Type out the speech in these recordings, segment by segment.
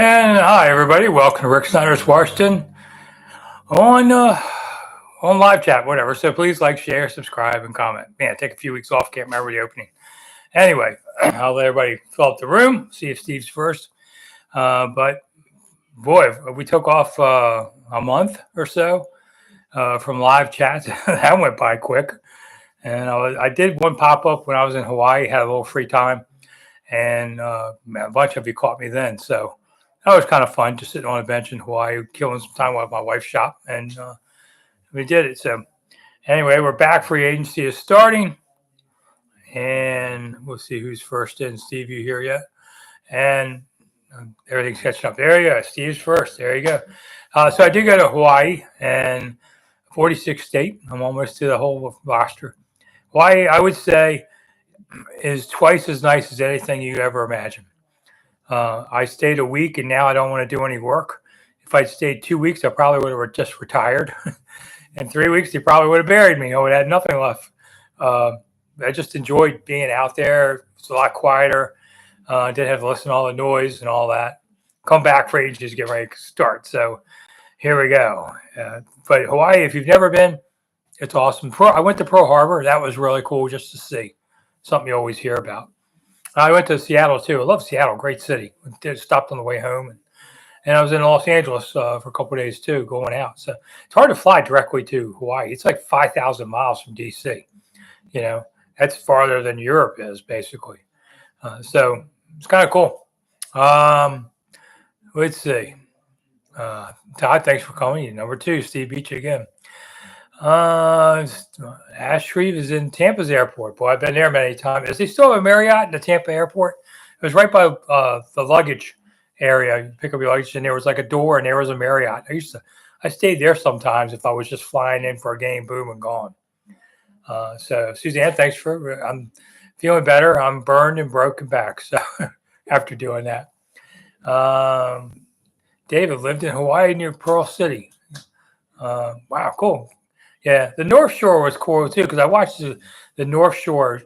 And hi, everybody. Welcome to Rick Snider's Washington on live chat, whatever. So please like, share, subscribe, and comment. Man, take a few weeks off. Can't remember the opening. Anyway, I'll let everybody fill up the room. See if Steve's first. But boy, we took off a month or so from live chats. That went by quick. And I did one pop up when I was in Hawaii. Had a little free time, and a bunch of you caught me then. So that was kind of fun, just sitting on a bench in Hawaii, killing some time while my wife's shop, and we did it. So anyway, we're back. Free agency is starting, and we'll see who's first in. Steve, you here yet? And everything's catching up. There you go. Steve's first. There you go. So I did go to Hawaii and 46th state. I'm almost to the whole roster. Hawaii, I would say, is twice as nice as anything you ever imagine. I stayed a week, and now I don't want to do any work. If I'd stayed 2 weeks, I probably would have just retired. In 3 weeks, they probably would have buried me. I would have had nothing left. I just enjoyed being out there. It's a lot quieter. Didn't have to listen to all the noise and all that. Come back for ages, get ready to start. So here we go. But Hawaii, if you've never been, it's awesome. I went to Pearl Harbor. That was really cool just to see. Something you always hear about. I went to Seattle, too. I love Seattle. Great city. Stopped on the way home. And I was in Los Angeles for a couple of days, too, going out. So it's hard to fly directly to Hawaii. It's like 5,000 miles from D.C. You know, that's farther than Europe is, basically. So it's kind of cool. Let's see. Todd, thanks for coming. Number 2, Steve beat you again. Ashreeve is in Tampa's airport. Boy, I've been there many times. Is he still have a Marriott in the Tampa airport? It was right by the luggage area. You pick up your luggage, and there was like a door, and there was a Marriott. I stayed there sometimes if I was just flying in for a game, boom, and gone. So Suzanne, thanks I'm feeling better. I'm burned and broken back. So after doing that, David lived in Hawaii near Pearl City. Wow, cool. Yeah, the North Shore was cool too because I watched the North Shore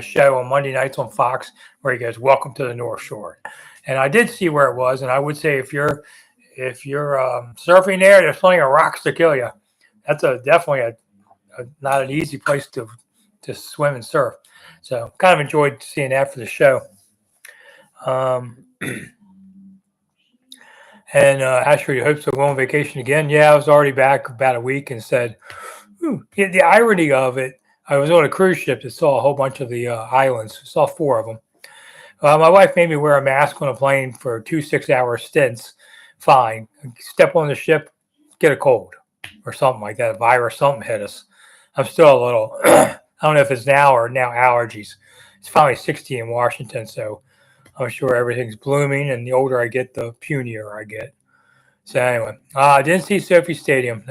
show on Monday nights on Fox where he goes, "Welcome to the North Shore," and I did see where it was. And I would say if you're surfing there, there's plenty of rocks to kill you. That's definitely not an easy place to swim and surf. So kind of enjoyed seeing that for the show. And Ashley hopes to go on vacation again. Yeah, I was already back about a week and said, the irony of it, I was on a cruise ship that saw a whole bunch of the islands. I saw 4 of them. My wife made me wear a mask on a plane for 2 6-hour stints. Fine. Step on the ship, get a cold or something like that. A virus, something hit us. I'm still a little, I don't know if it's now allergies. It's finally 60 in Washington, so I'm sure everything's blooming, and the older I get, the punier I get. So anyway, I didn't see Sophie Stadium.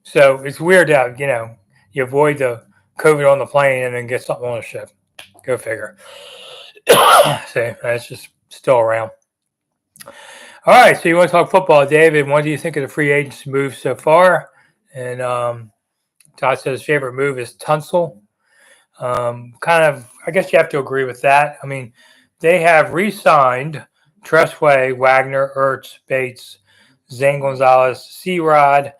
So it's weird that, you avoid the COVID on the plane and then get something on the ship. Go figure. So that's just still around. All right, so you want to talk football, David. What do you think of the free agency moves so far? And Todd says his favorite move is Tunsil. I guess you have to agree with that. I mean, they have re-signed Tressway, Wagner, Ertz, Bates, Zane Gonzalez, C-Rod,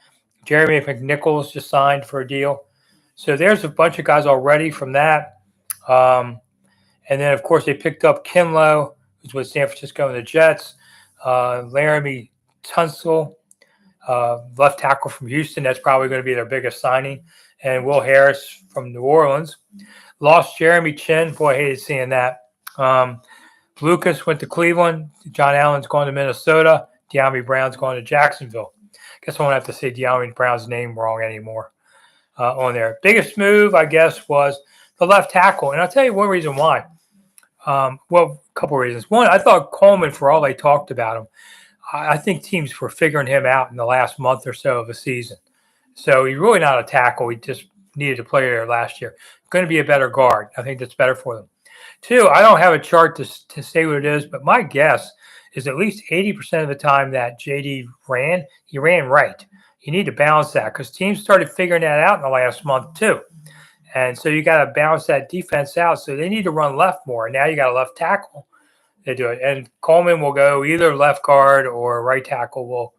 Jeremy McNichols just signed for a deal. So there's a bunch of guys already from that. And then, of course, they picked up Kinlow, who's with San Francisco and the Jets, Laramie Tunsil, left tackle from Houston. That's probably going to be their biggest signing. And Will Harris from New Orleans. Lost Jeremy Chin. Boy, I hated seeing that. Lucas went to Cleveland. John Allen's going to Minnesota. De'Ami Brown's going to Jacksonville. Guess I won't have to say De'Ami Brown's name wrong anymore on there. Biggest move, I guess, was the left tackle. And I'll tell you one reason why. Well, a couple of reasons. One, I thought Coleman, for all they talked about him, I think teams were figuring him out in the last month or so of the season. So he's really not a tackle. He just needed to play there last year. Going to be a better guard. I think that's better for them. 2, I don't have a chart to say what it is, but my guess is at least 80% of the time that JD ran, he ran right. You need to balance that because teams started figuring that out in the last month too. And so you got to balance that defense out. So they need to run left more. And now you got a left tackle they do it. And Coleman will go either left guard or right tackle.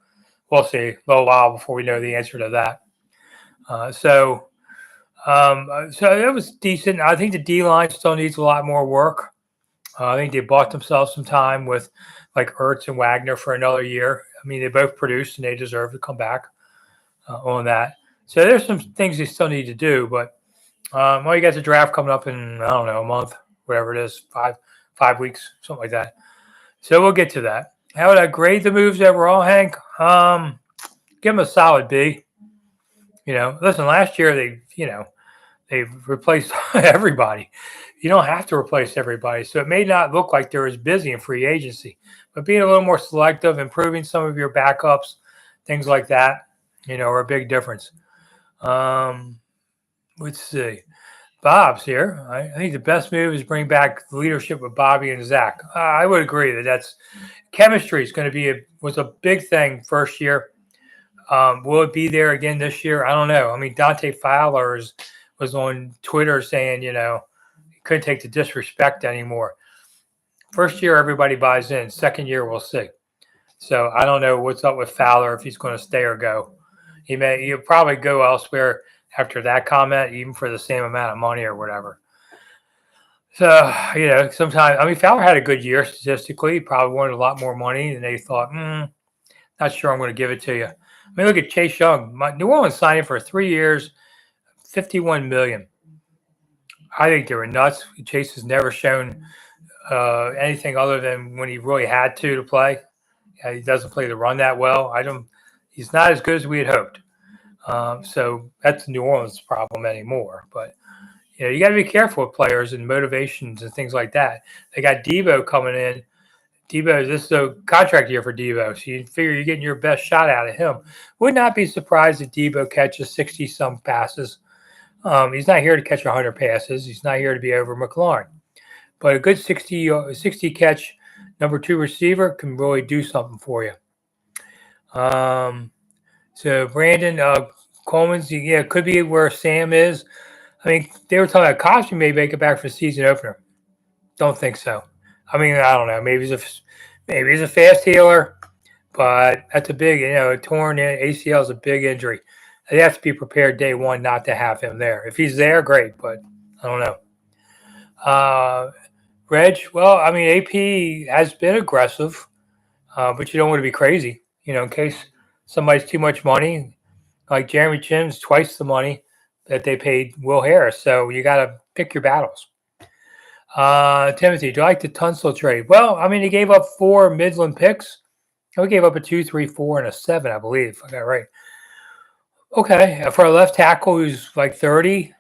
We'll see a little while before we know the answer to that. So it was decent. I think the D line still needs a lot more work. I think they bought themselves some time with like Ertz and Wagner for another year. I mean, they both produced and they deserve to come back on that. So there's some things they still need to do, but well, you got the draft coming up in, I don't know, a month, whatever it is, 5 weeks, something like that. So we'll get to that. How would I grade the moves overall, Hank? Give them a solid B. Listen, last year they've replaced everybody. You don't have to replace everybody. So it may not look like they're as busy in free agency, but being a little more selective, improving some of your backups, things like that, are a big difference. Let's see. Bob's here. I think the best move is bring back the leadership with Bobby and Zach. I would agree that's chemistry is going to be was a big thing first year. Will it be there again this year? I don't know. I mean, Dante Fowler was on Twitter saying, he couldn't take the disrespect anymore. First year, everybody buys in. Second year, we'll see. So I don't know what's up with Fowler, if he's going to stay or go. He'll probably go elsewhere after that comment, even for the same amount of money or whatever. So, sometimes, I mean, Fowler had a good year statistically. He probably wanted a lot more money, and they thought, not sure I'm going to give it to you. I mean, look at Chase Young. New Orleans signed him for 3 years, $51 million. I think they were nuts. Chase has never shown anything other than when he really had to play. He doesn't play the run that well. He's not as good as we had hoped. So that's New Orleans' problem anymore. But you got to be careful with players and motivations and things like that. They got Debo coming in. This is a contract year for Debo, so you figure you're getting your best shot out of him. Would not be surprised if Debo catches 60-some passes. He's not here to catch 100 passes. He's not here to be over McLaurin. But a good 60 catch number 2 receiver can really do something for you. So Brandon Coleman's, could be where Sam is. I mean, they were talking about Cosby may make it back for the season opener. Don't think so. I mean, I don't know. Maybe he's a fast healer, but that's a big, a torn ACL is a big injury. They have to be prepared day one not to have him there. If he's there, great, but I don't know. Reg, well, I mean, AP has been aggressive, but you don't want to be crazy, in case somebody's too much money. Like Jeremy Chinn's twice the money that they paid Will Harris. So you got to pick your battles. Timothy, do you like the Tunsil trade? Well, I mean, he gave up 4 Midland picks. He gave up a 2, 3, 4, and a 7, I believe. If I got it right. Okay, for a left tackle who's like 30,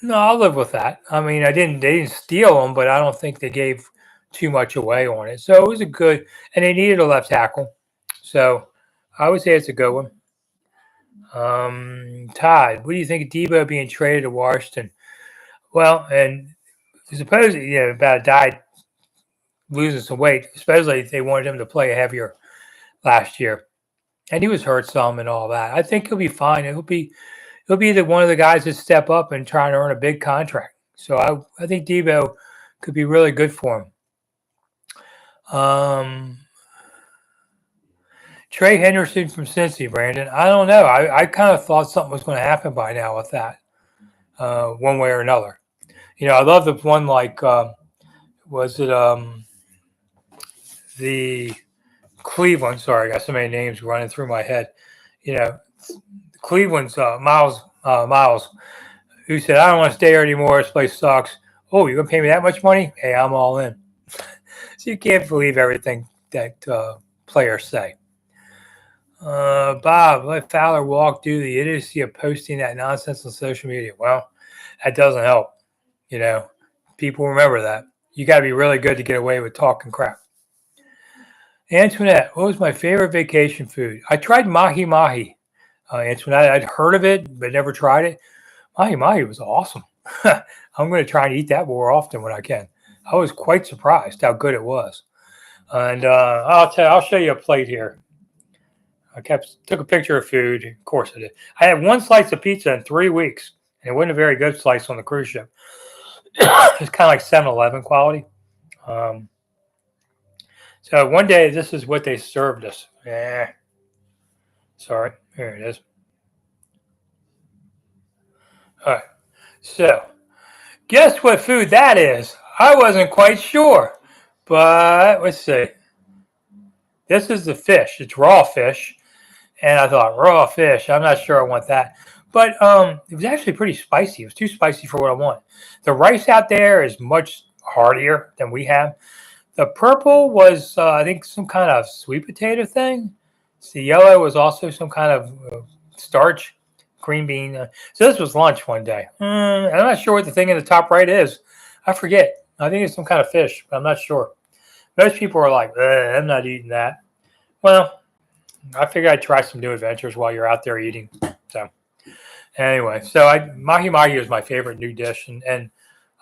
no, I'll live with that. I mean, they didn't steal him, but I don't think they gave too much away on it. So it was a good, and they needed a left tackle. So I would say it's a good one. Todd, what do you think of Debo being traded to Washington? Well, and supposedly, about a diet losing some weight. Supposedly they wanted him to play heavier last year, and he was hurt some and all that. I think he'll be fine. He'll be one of the guys that step up and try and earn a big contract. So I think Debo could be really good for him. Trey Henderson from Cincy, Brandon. I don't know. I kind of thought something was going to happen by now with that, one way or another. I love the one like, was it the Cleveland? Sorry, I got so many names running through my head. Cleveland's Miles, who said, I don't want to stay here anymore. This place sucks. Oh, you're going to pay me that much money? Hey, I'm all in. So you can't believe everything that players say. Bob, let Fowler walk due to the idiocy of posting that nonsense on social media. Well, that doesn't help. People remember that. You got to be really good to get away with talking crap. Antoinette, what was my favorite vacation food? I tried mahi-mahi. Antoinette, I'd heard of it, but never tried it. Mahi-mahi was awesome. I'm going to try and eat that more often when I can. I was quite surprised how good it was. And I'll show you a plate here. Took a picture of food. Of course I did. I had 1 slice of pizza in 3 weeks, and it wasn't a very good slice on the cruise ship. It's kind of like 7-Eleven quality. So one day, this is what they served us. Sorry. Here it is. All right. So guess what food that is? I wasn't quite sure. But let's see. This is the fish. It's raw fish. And I thought, raw fish. I'm not sure I want that. But it was actually pretty spicy. It was too spicy for what I want. The rice out there is much heartier than we have. The purple was, I think, some kind of sweet potato thing. The yellow was also some kind of starch, green bean. So this was lunch one day. I'm not sure what the thing in the top right is. I forget. I think it's some kind of fish, but I'm not sure. Most people are like, I'm not eating that. Well, I figured I'd try some new adventures while you're out there eating. So anyway, mahi mahi is my favorite new dish, and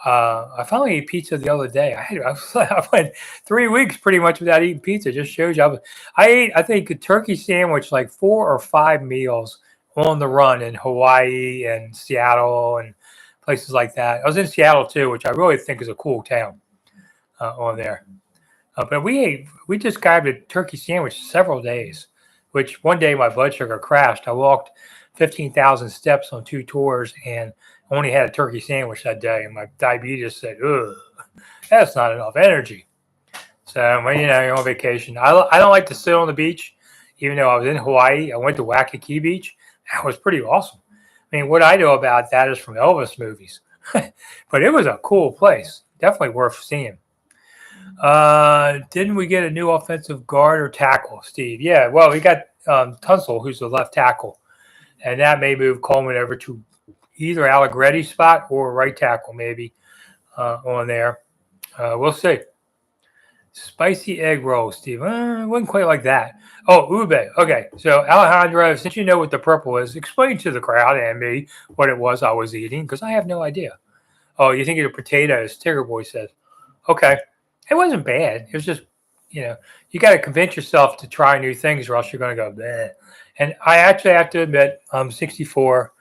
I finally ate pizza the other day. I went 3 weeks pretty much without eating pizza. Just shows you. I ate, I think, a turkey sandwich like 4 or 5 meals on the run in Hawaii and Seattle and places like that. I was in Seattle too, which I really think is a cool town on there. But we just grabbed a turkey sandwich several days, which one day my blood sugar crashed. I walked 15,000 steps on 2 tours and only had a turkey sandwich that day. And my diabetes said, ugh, that's not enough energy. So, when you're on vacation. I don't like to sit on the beach, even though I was in Hawaii. I went to Waikiki Beach. That was pretty awesome. I mean, what I know about that is from Elvis movies. But it was a cool place. Definitely worth seeing. Didn't we get a new offensive guard or tackle, Steve? Yeah, well, we got Tunsil, who's the left tackle, and that may move Coleman over to either Allegretti's spot or right tackle, maybe on there. We'll see. Spicy egg roll, Steve. It wasn't quite like that. Oh, ube. Okay, so Alejandro, since you know what the purple is, explain to the crowd and me what it was I was eating, because I have no idea. Oh, you think it's potatoes, Tigger Boy says. Okay. It wasn't bad. It was just, you got to convince yourself to try new things or else you're going to go, bleh. And I actually have to admit, I'm 64.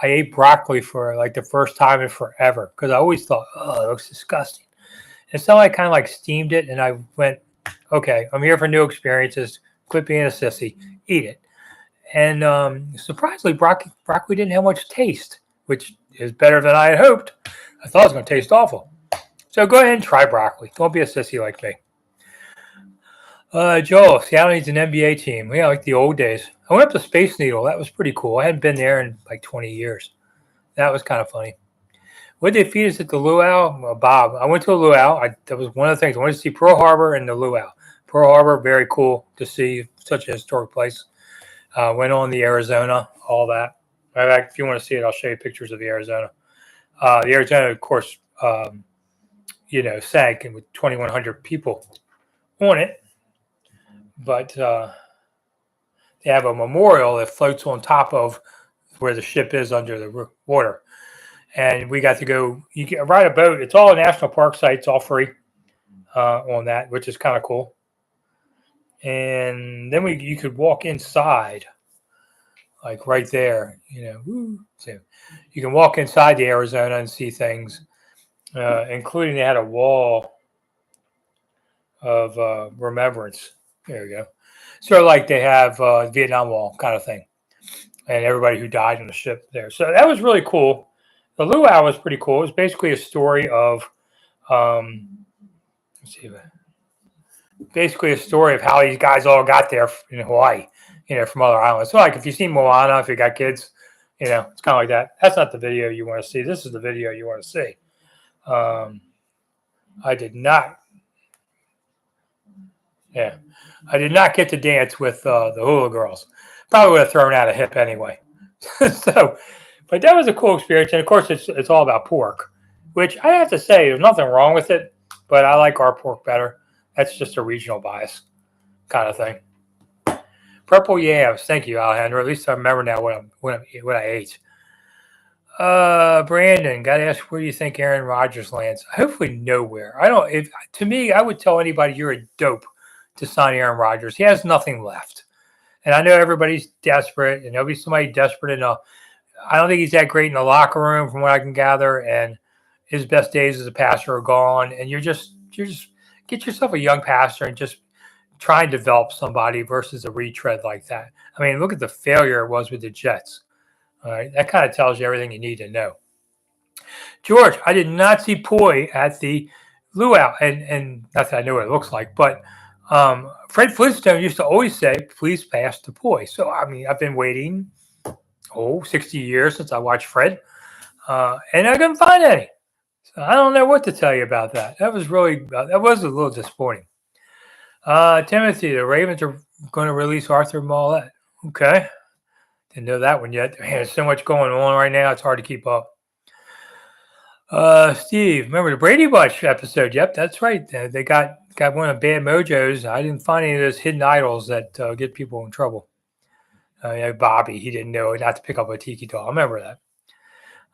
I ate broccoli for like the first time in forever because I always thought, oh, it looks disgusting. And so I kind of like steamed it and I went, okay, I'm here for new experiences. Quit being a sissy. Eat it. And surprisingly, broccoli didn't have much taste, which is better than I had hoped. I thought it was going to taste awful. So go ahead and try broccoli. Don't be a sissy like me. Joel, Seattle needs an NBA team. Yeah, like the old days. I went up to Space Needle. That was pretty cool. I hadn't been there in like 20 years. That was kind of funny. What did they feed us at the luau? Bob, I went to a luau. That was one of the things. I wanted to see Pearl Harbor and the luau. Pearl Harbor, very cool to see. Such a historic place. Went on the Arizona, all that. In fact, if you want to see it, I'll show you pictures of the Arizona. The Arizona, of course, sank and with 2,100 people on it. But they have a memorial that floats on top of where the ship is under the water. And we got to go, you can ride a boat. It's all a national park site. It's all free on that, which is kind of cool. And then you could walk inside, like right there, So you can walk inside the Arizona and see things, including they had a wall of remembrance. There you go. Sort of like they have Vietnam Wall kind of thing. And everybody who died on the ship there. So that was really cool. The luau was pretty cool. It was basically a story of, basically a story of how these guys all got there in Hawaii, from other islands. So like if you've seen Moana, if you got kids, it's kind of like that. That's not the video you want to see. This is the video you want to see. I did not get to dance with the hula girls. Probably would have thrown out a hip anyway. But that was a cool experience. And of course, it's all about pork, which I have to say, there's nothing wrong with it, but I like our pork better. That's just a regional bias kind of thing. Purple yams. Thank you, Alejandro. At least I remember now what I ate. Brandon, got to ask, where do you think Aaron Rodgers lands? Hopefully nowhere. To me, I would tell anybody you're a dope to sign Aaron Rodgers. He has nothing left. And I know everybody's desperate, and there'll be somebody desperate enough. I don't think he's that great in the locker room from what I can gather, and his best days as a passer are gone. And you're just get yourself a young passer and just try and develop somebody versus a retread like that. I mean, look at the failure it was with the Jets. All right, that kind of tells you everything you need to know. George, I did not see Poi at the luau, and not that I know what it looks like, but Fred Flintstone used to always say, "Please pass the Poi." So I mean, I've been waiting 60 years since I watched Fred, and I couldn't find any. So I don't know what to tell you about that. That was a little disappointing. Timothy, the Ravens are going to release Arthur Mollett. Okay, didn't know that one yet. Man, there's so much going on right now; it's hard to keep up. Steve, remember the Brady Bunch episode? Yep, that's right. They got one of Bad Mojo's. I didn't find any of those hidden idols that get people in trouble. Bobby, he didn't know not to pick up a tiki doll. I remember that.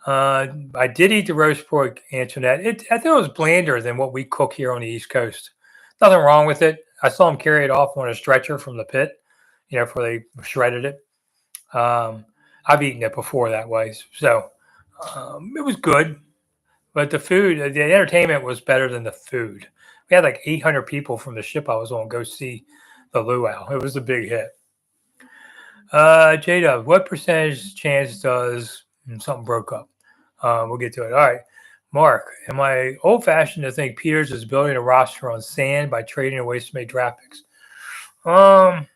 I did eat the roast pork, Antoinette. I thought it was blander than what we cook here on the East Coast. Nothing wrong with it. I saw him carry it off on a stretcher from the pit, before they shredded it. I've eaten it before that way, so it was good. But the entertainment was better than the food. We had like 800 people from the ship I was on go see the luau. It was a big hit. J-Dub, what percentage chance does something broke up? We'll get to it. All right. Mark, am I old-fashioned to think Peters is building a roster on sand by trading away so many draft picks? Well,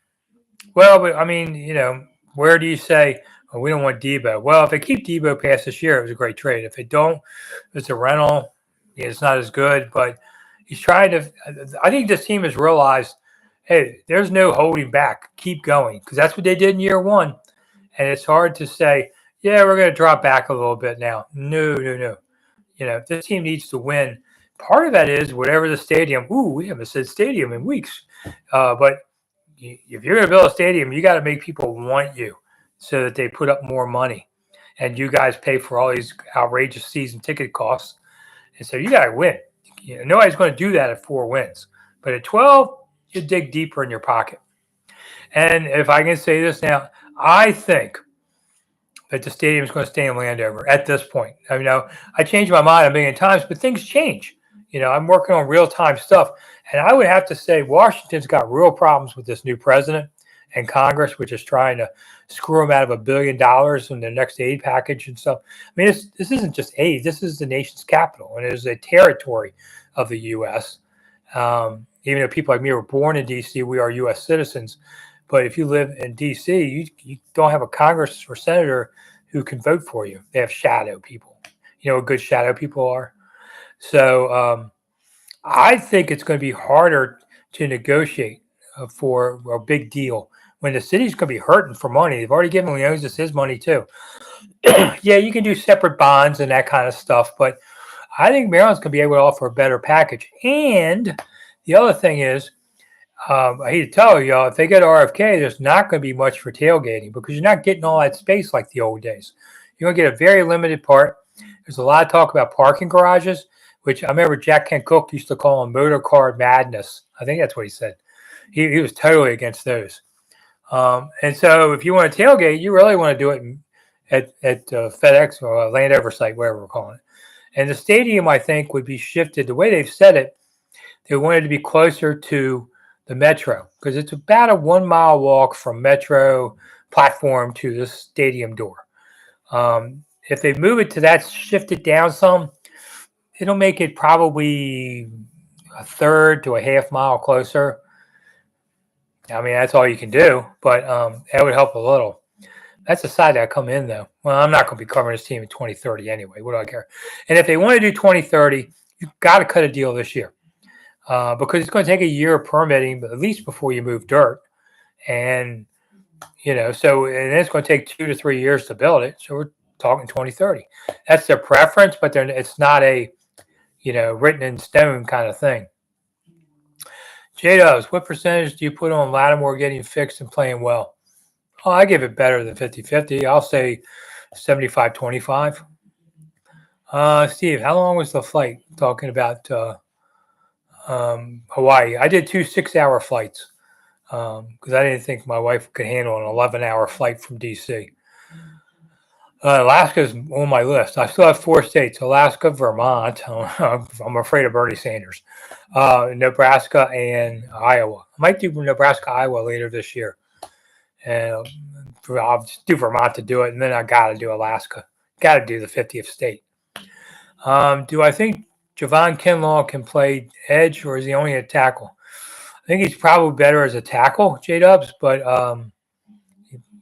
but, I mean, where do you say, we don't want Debo? Well, if they keep Debo past this year, it was a great trade. If they don't, it's a rental. It's not as good, but he's trying to – I think this team has realized, hey, there's no holding back. Keep going, because that's what they did in year one. And it's hard to say, yeah, we're going to drop back a little bit now. No. This team needs to win. Part of that is whatever the stadium – we haven't said stadium in weeks. But if you're going to build a stadium, you got to make people want you so that they put up more money. And you guys pay for all these outrageous season ticket costs. And so you got to win. Nobody's going to do that at 4 wins. But at 12, you dig deeper in your pocket. And if I can say this now, I think that the stadium is going to stay in Landover at this point. I changed my mind a million times, but things change. I'm working on real-time stuff. And I would have to say Washington's got real problems with this new president and Congress, which is trying to screw them out of $1 billion in their next aid package and stuff. I mean, this isn't just aid. This is the nation's capital, and it is a territory of the U.S. Even though people like me were born in D.C., we are U.S. citizens. But if you live in D.C., you don't have a Congress or senator who can vote for you. They have shadow people. You know what good shadow people are? So I think it's going to be harder to negotiate for a big deal when the city's going to be hurting for money. They've already given Leonis his money too. Yeah, you can do separate bonds and that kind of stuff, but I think Maryland's going to be able to offer a better package. And the other thing is, I hate to tell y'all, if they get RFK, there's not going to be much for tailgating because you're not getting all that space like the old days. You're going to get a very limited part. There's a lot of talk about parking garages, which I remember Jack Kent Cooke used to call them motor car madness. I think that's what he said. He was totally against those. And so if you want to tailgate, you really want to do it at FedEx or Landover site, whatever we're calling it. And the stadium, I think, would be shifted. The way they've said it, they wanted to be closer to the Metro because it's about a 1 mile walk from Metro platform to the stadium door. If they move it to that, shift it down some, it'll make it probably a third to a half mile closer. I mean, that's all you can do, but that would help a little. That's the side that I come in, though. Well, I'm not going to be covering this team in 2030 anyway. What do I care? And if they want to do 2030, you've got to cut a deal this year because it's going to take a year of permitting, but at least before you move dirt. And, and it's going to take 2 to 3 years to build it. So we're talking 2030. That's their preference, but it's not a, written in stone kind of thing. J-Dubs, what percentage do you put on Lattimore getting fixed and playing well? Oh, I give it better than 50-50. I'll say 75-25. Steve, how long was the flight? Talking about Hawaii. I did 2 6-hour flights because I didn't think my wife could handle an 11-hour flight from D.C. Alaska's on my list. I still have 4 states: Alaska, Vermont. I'm afraid of Bernie Sanders. Nebraska and Iowa. I might do Nebraska, Iowa later this year, and I'll just do Vermont to do it, and then I got to do Alaska. Got to do the 50th state. Do I think Javon Kinlaw can play edge, or is he only a tackle? I think he's probably better as a tackle, J-Dubs, but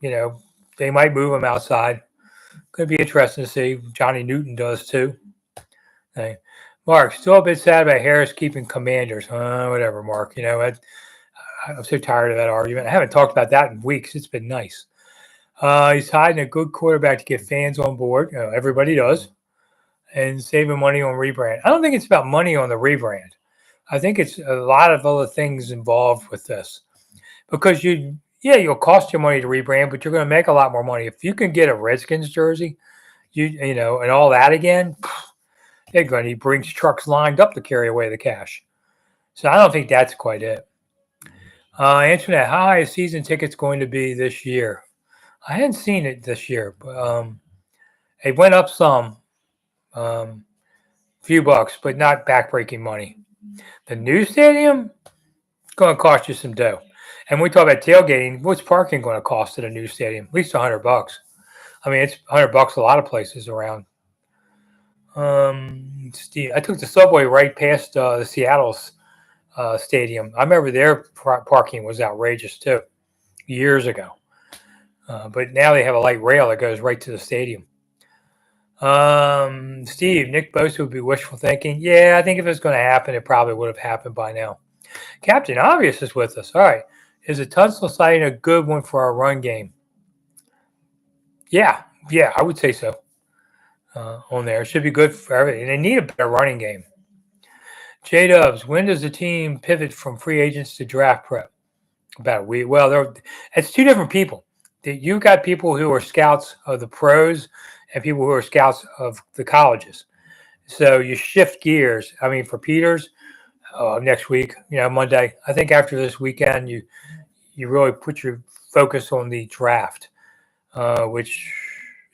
they might move him outside. Could be interesting to see. Johnny Newton does too. Hey. Mark, still a bit sad about Harris keeping Commanders. Whatever, Mark. I'm so tired of that argument. I haven't talked about that in weeks. It's been nice. He's hiding a good quarterback to get fans on board. Everybody does. And saving money on rebrand. I don't think it's about money on the rebrand. I think it's a lot of other things involved with this. Because you'll cost you money to rebrand, but you're going to make a lot more money. If you can get a Redskins jersey, and all that again, they're going to bring trucks lined up to carry away the cash. So I don't think that's quite it. Answering that, how high is season tickets going to be this year? I hadn't seen it this year, but it went up some, few bucks, but not backbreaking money. The new stadium is going to cost you some dough. And we talk about tailgating. What's parking going to cost at a new stadium? At least $100. I mean, it's $100 a lot of places around. Steve, I took the subway right past the Seattle's stadium. I remember their parking was outrageous too, years ago. But now they have a light rail that goes right to the stadium. Steve, Nick Bosa would be wishful thinking. Yeah, I think if it's going to happen, it probably would have happened by now. Captain Obvious is with us. All right. Is the Tunstall sighting a good one for our run game? Yeah, I would say so. On there, it should be good for everything. They need a better running game. J-Dubs, when does the team pivot from free agents to draft prep? About a week. Well, it's two different people. You've got people who are scouts of the pros and people who are scouts of the colleges. So you shift gears. I mean, for Peters, next week, Monday, I think after this weekend, you really put your focus on the draft, which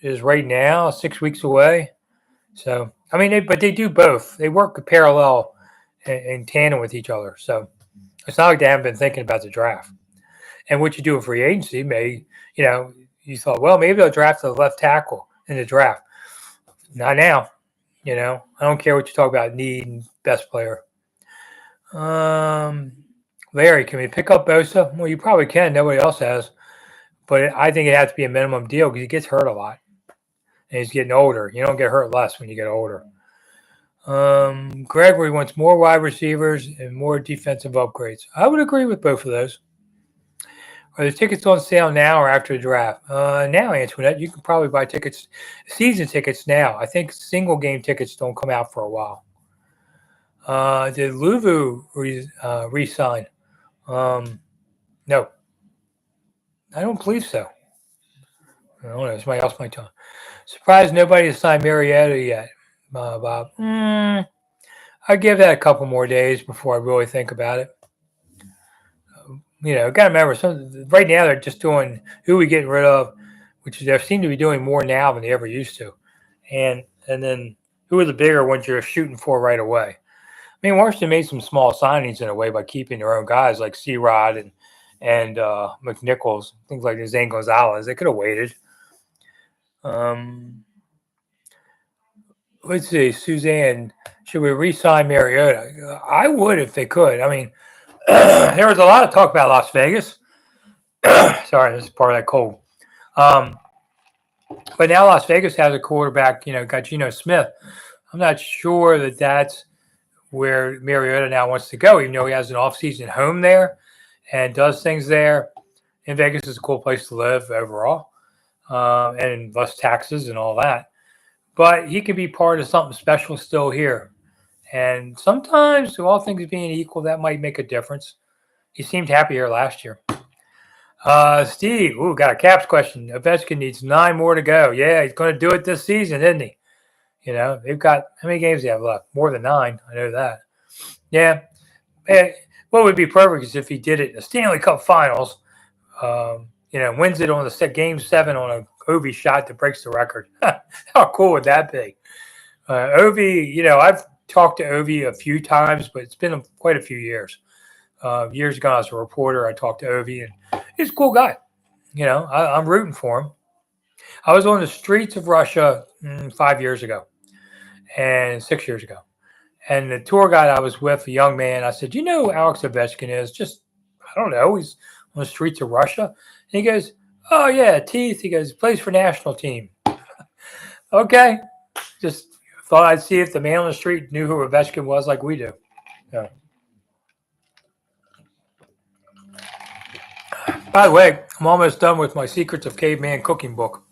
is right now 6 weeks away. So, I mean, but they do both. They work parallel in tandem with each other. So it's not like they haven't been thinking about the draft. And what you do in free agency you thought, well, maybe they'll draft a left tackle in the draft. Not now. I don't care what you talk about, need and best player. Larry, can we pick up Bosa? Well, you probably can. Nobody else has. But I think it has to be a minimum deal because he gets hurt a lot. And he's getting older. You don't get hurt less when you get older. Gregory wants more wide receivers and more defensive upgrades. I would agree with both of those. Are the tickets on sale now or after the draft? Now, Antoinette, you can probably buy tickets, season tickets now. I think single game tickets don't come out for a while. Did Luvu re-sign? No. I don't believe so. I don't know. Somebody else might tell. Surprised nobody has signed Marietta yet, Bob. I'd give that a couple more days before I really think about it. Got to remember, right now they're just doing who we getting rid of, which they seem to be doing more now than they ever used to. And then who are the bigger ones you're shooting for right away? I mean, Washington made some small signings in a way by keeping their own guys like C-Rod and McNichols, things like Zane Gonzalez. They could have waited. Let's see, Suzanne, should we re-sign Mariota? I would if they could. I mean, there was a lot of talk about Las Vegas. Sorry, this is part of that cold. But now Las Vegas has a quarterback, got Geno Smith. I'm not sure that that's where Mariota now wants to go, even though he has an off-season home there and does things there. And Vegas is a cool place to live overall, and less taxes and all that. But he could be part of something special still here. And sometimes, all things being equal, that might make a difference. He seemed happy here last year. Steve, got a Caps question. Ovechkin needs 9 more to go. Yeah, he's going to do it this season, isn't he? They've got, how many games do they have left? More than 9. I know that. Yeah. What would be perfect is if he did it in the Stanley Cup Finals, wins it on the game 7 on a Ovi shot that breaks the record. How cool would that be? Ovi, I've talked to Ovi a few times, but it's been quite a few years. Years ago, as a reporter, I talked to Ovi, and he's a cool guy. I'm rooting for him. I was on the streets of Russia 5 years ago and 6 years ago. And the tour guide I was with, a young man, I said, you know who Alex Ovechkin is? Just, I don't know. He's on the streets of Russia. And he goes, oh, yeah, Teeth. He goes, plays for national team. Okay. Just thought I'd see if the man on the street knew who Ovechkin was like we do. Yeah. By the way, I'm almost done with my Secrets of Caveman cooking book.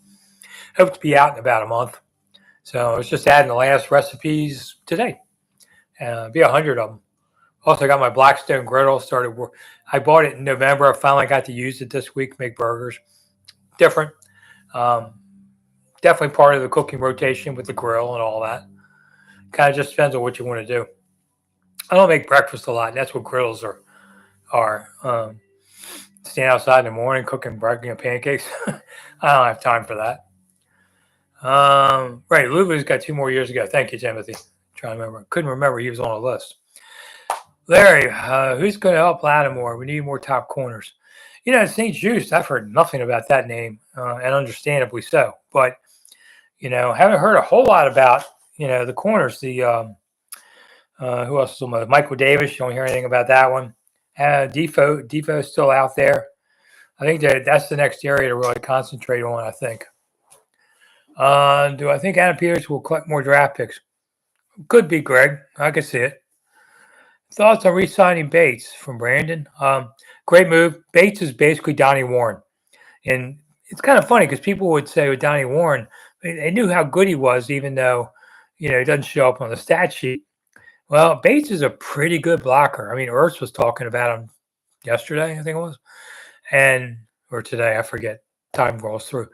Hope to be out in about a month. So I was just adding the last recipes today. Be 100 of them. Also, I got my Blackstone griddle started. I bought it in November. I finally got to use it this week, make burgers. Different. Definitely part of the cooking rotation with the grill and all that. Kind of just depends on what you want to do. I don't make breakfast a lot, and that's what griddles are. Stand outside in the morning cooking pancakes. I don't have time for that. Right, Luba's got 2 more years ago. Thank you, Timothy. Trying to remember. Couldn't remember he was on the list. Larry, who's going to help Lattimore? We need more top corners. St. Just, I've heard nothing about that name, and understandably so. But, haven't heard a whole lot about, the corners. The who else is on the Michael Davis? You don't hear anything about that one. Defoe's still out there. I think that's the next area to really concentrate on, I think. Do I think Adam Peters will collect more draft picks? Could be, Greg. I could see it. Thoughts on re-signing Bates from Brandon? Great move. Bates is basically Donnie Warren. And it's kind of funny because people would say with Donnie Warren, they knew how good he was, even though, he doesn't show up on the stat sheet. Well, Bates is a pretty good blocker. I mean, Ertz was talking about him yesterday, I think it was. Or today, I forget. Time rolls through.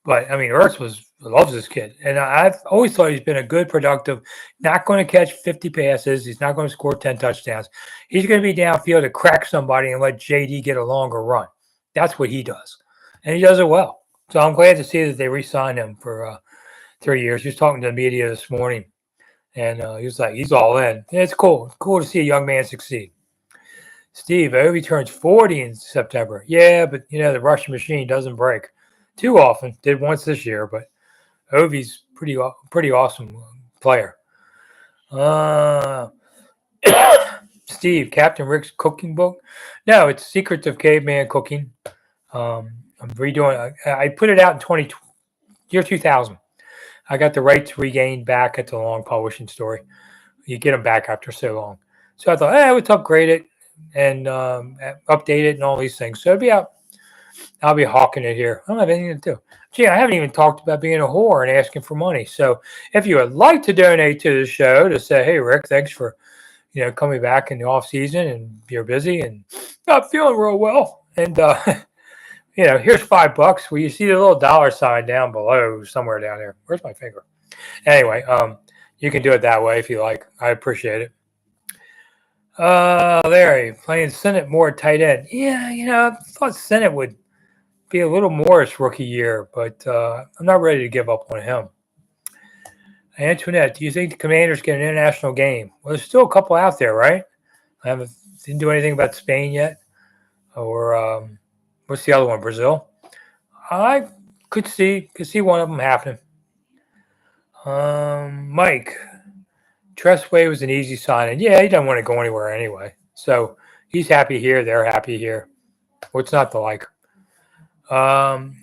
But, I mean, Ertz loves this kid. And I've always thought he's been a good, productive, not going to catch 50 passes. He's not going to score 10 touchdowns. He's going to be downfield to crack somebody and let JD get a longer run. That's what he does. And he does it well. So I'm glad to see that they re-signed him for 3 years. He was talking to the media this morning. And he was like, he's all in. And it's cool. It's cool to see a young man succeed. Steve, Ovi turns 40 in September. Yeah, but, the Russian machine doesn't break too often. Did once this year, but Ovi's pretty awesome player. Steve, Captain Rick's cooking book? No, it's Secrets of Caveman Cooking. I'm redoing. I put it out in year 2000. I got the rights regained back at the Long Publishing Story. You get them back after so long. So I thought, let's upgrade it and update it and all these things. So it'll be out. I'll be hawking it here. I don't have anything to do. Gee, I haven't even talked about being a whore and asking for money. So if you would like to donate to the show to say, hey, Rick, thanks for, coming back in the off season and you're busy and not feeling real well. And, here's $5. Well, you see the little dollar sign down below somewhere down there. Where's my finger? Anyway, you can do it that way if you like. I appreciate it. Larry, playing Senate more tight end. Yeah, I thought Senate would be a little more his rookie year, but I'm not ready to give up on him. Antoinette, do you think the Commanders get an international game? Well, there's still a couple out there, right? I didn't do anything about Spain yet. Or what's the other one? Brazil? I could see one of them happening. Mike, Tressway was an easy sign, and yeah, he doesn't want to go anywhere anyway. So he's happy here. They're happy here. What's not to like?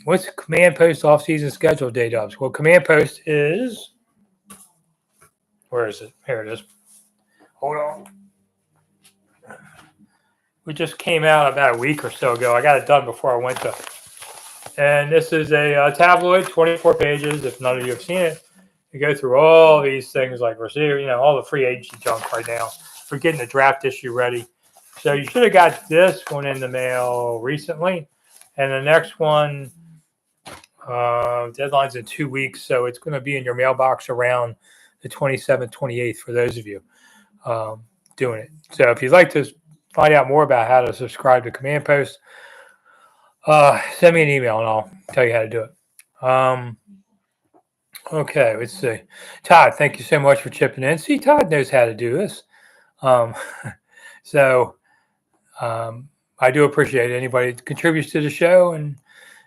What's Command Post off-season schedule, Day-Dubs? Well, Command Post is – where is it? Here it is. Hold on. We just came out about a week or so ago. I got it done before I went to – and this is a tabloid, 24 pages, if none of you have seen it. You go through all these things like receiver, all the free agency junk right now. We're getting the draft issue ready. So you should have got this one in the mail recently. And the next one, deadline's in 2 weeks. So it's going to be in your mailbox around the 27th, 28th for those of you doing it. So if you'd like to find out more about how to subscribe to Command Post, Send me an email and I'll tell you how to do it. Okay, let's see. Todd, thank you so much for chipping in. See, Todd knows how to do this. Um, so I do appreciate anybody that contributes to the show and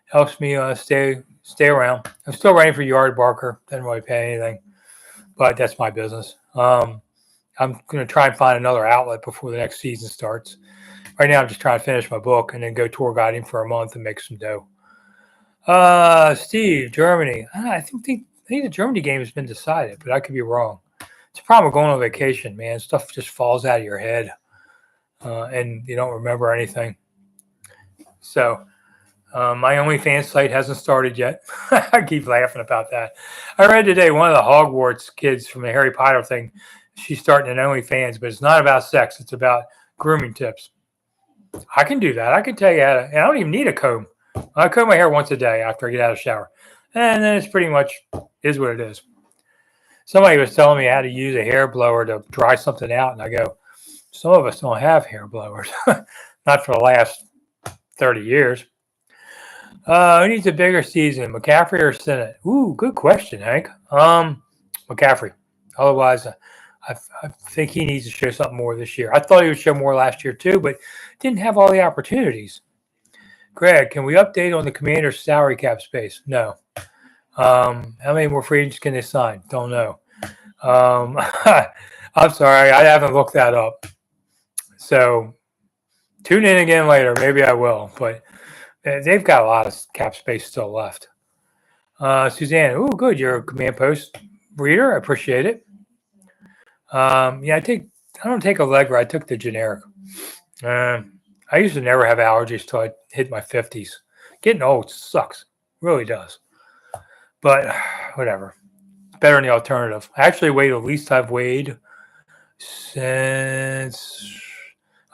helps me stay around. I'm still waiting for Yard Barker. Doesn't really pay anything, but that's my business. I'm going to try and find another outlet before the next season starts. Right now, I'm just trying to finish my book and then go tour guiding for a month and make some dough. Steve, Germany. I think the Germany game has been decided, but I could be wrong. It's a problem with going on vacation, man. Stuff just falls out of your head, and you don't remember anything. So my OnlyFans site hasn't started yet. I keep laughing about that. I read today one of the Hogwarts kids from the Harry Potter thing. She's starting an OnlyFans, but it's not about sex. It's about grooming tips. I can do that. I can tell you how to, and I don't even need a comb. I comb my hair once a day after I get out of the shower. And then it's pretty much is what it is. Somebody was telling me how to use a hair blower to dry something out. And I go, some of us don't have hair blowers. Not for the last 30 years. Who needs a bigger season, McCaffrey or Sinnott? Ooh, good question, Hank. McCaffrey. Otherwise, I think he needs to show something more this year. I thought he would show more last year too, but didn't have all the opportunities. Greg, can we update on the Commander's salary cap space? No. How many more free agents can they sign? Don't know. I'm sorry, I haven't looked that up. So tune in again later. Maybe I will, but they've got a lot of cap space still left. Suzanne, ooh, good. You're a Command Post reader. I appreciate it. Yeah, I don't take Allegra. I took the generic. I used to never have allergies till I hit my 50s. Getting old sucks. Really does. But whatever. Better than the alternative. I actually weighed the least I've weighed since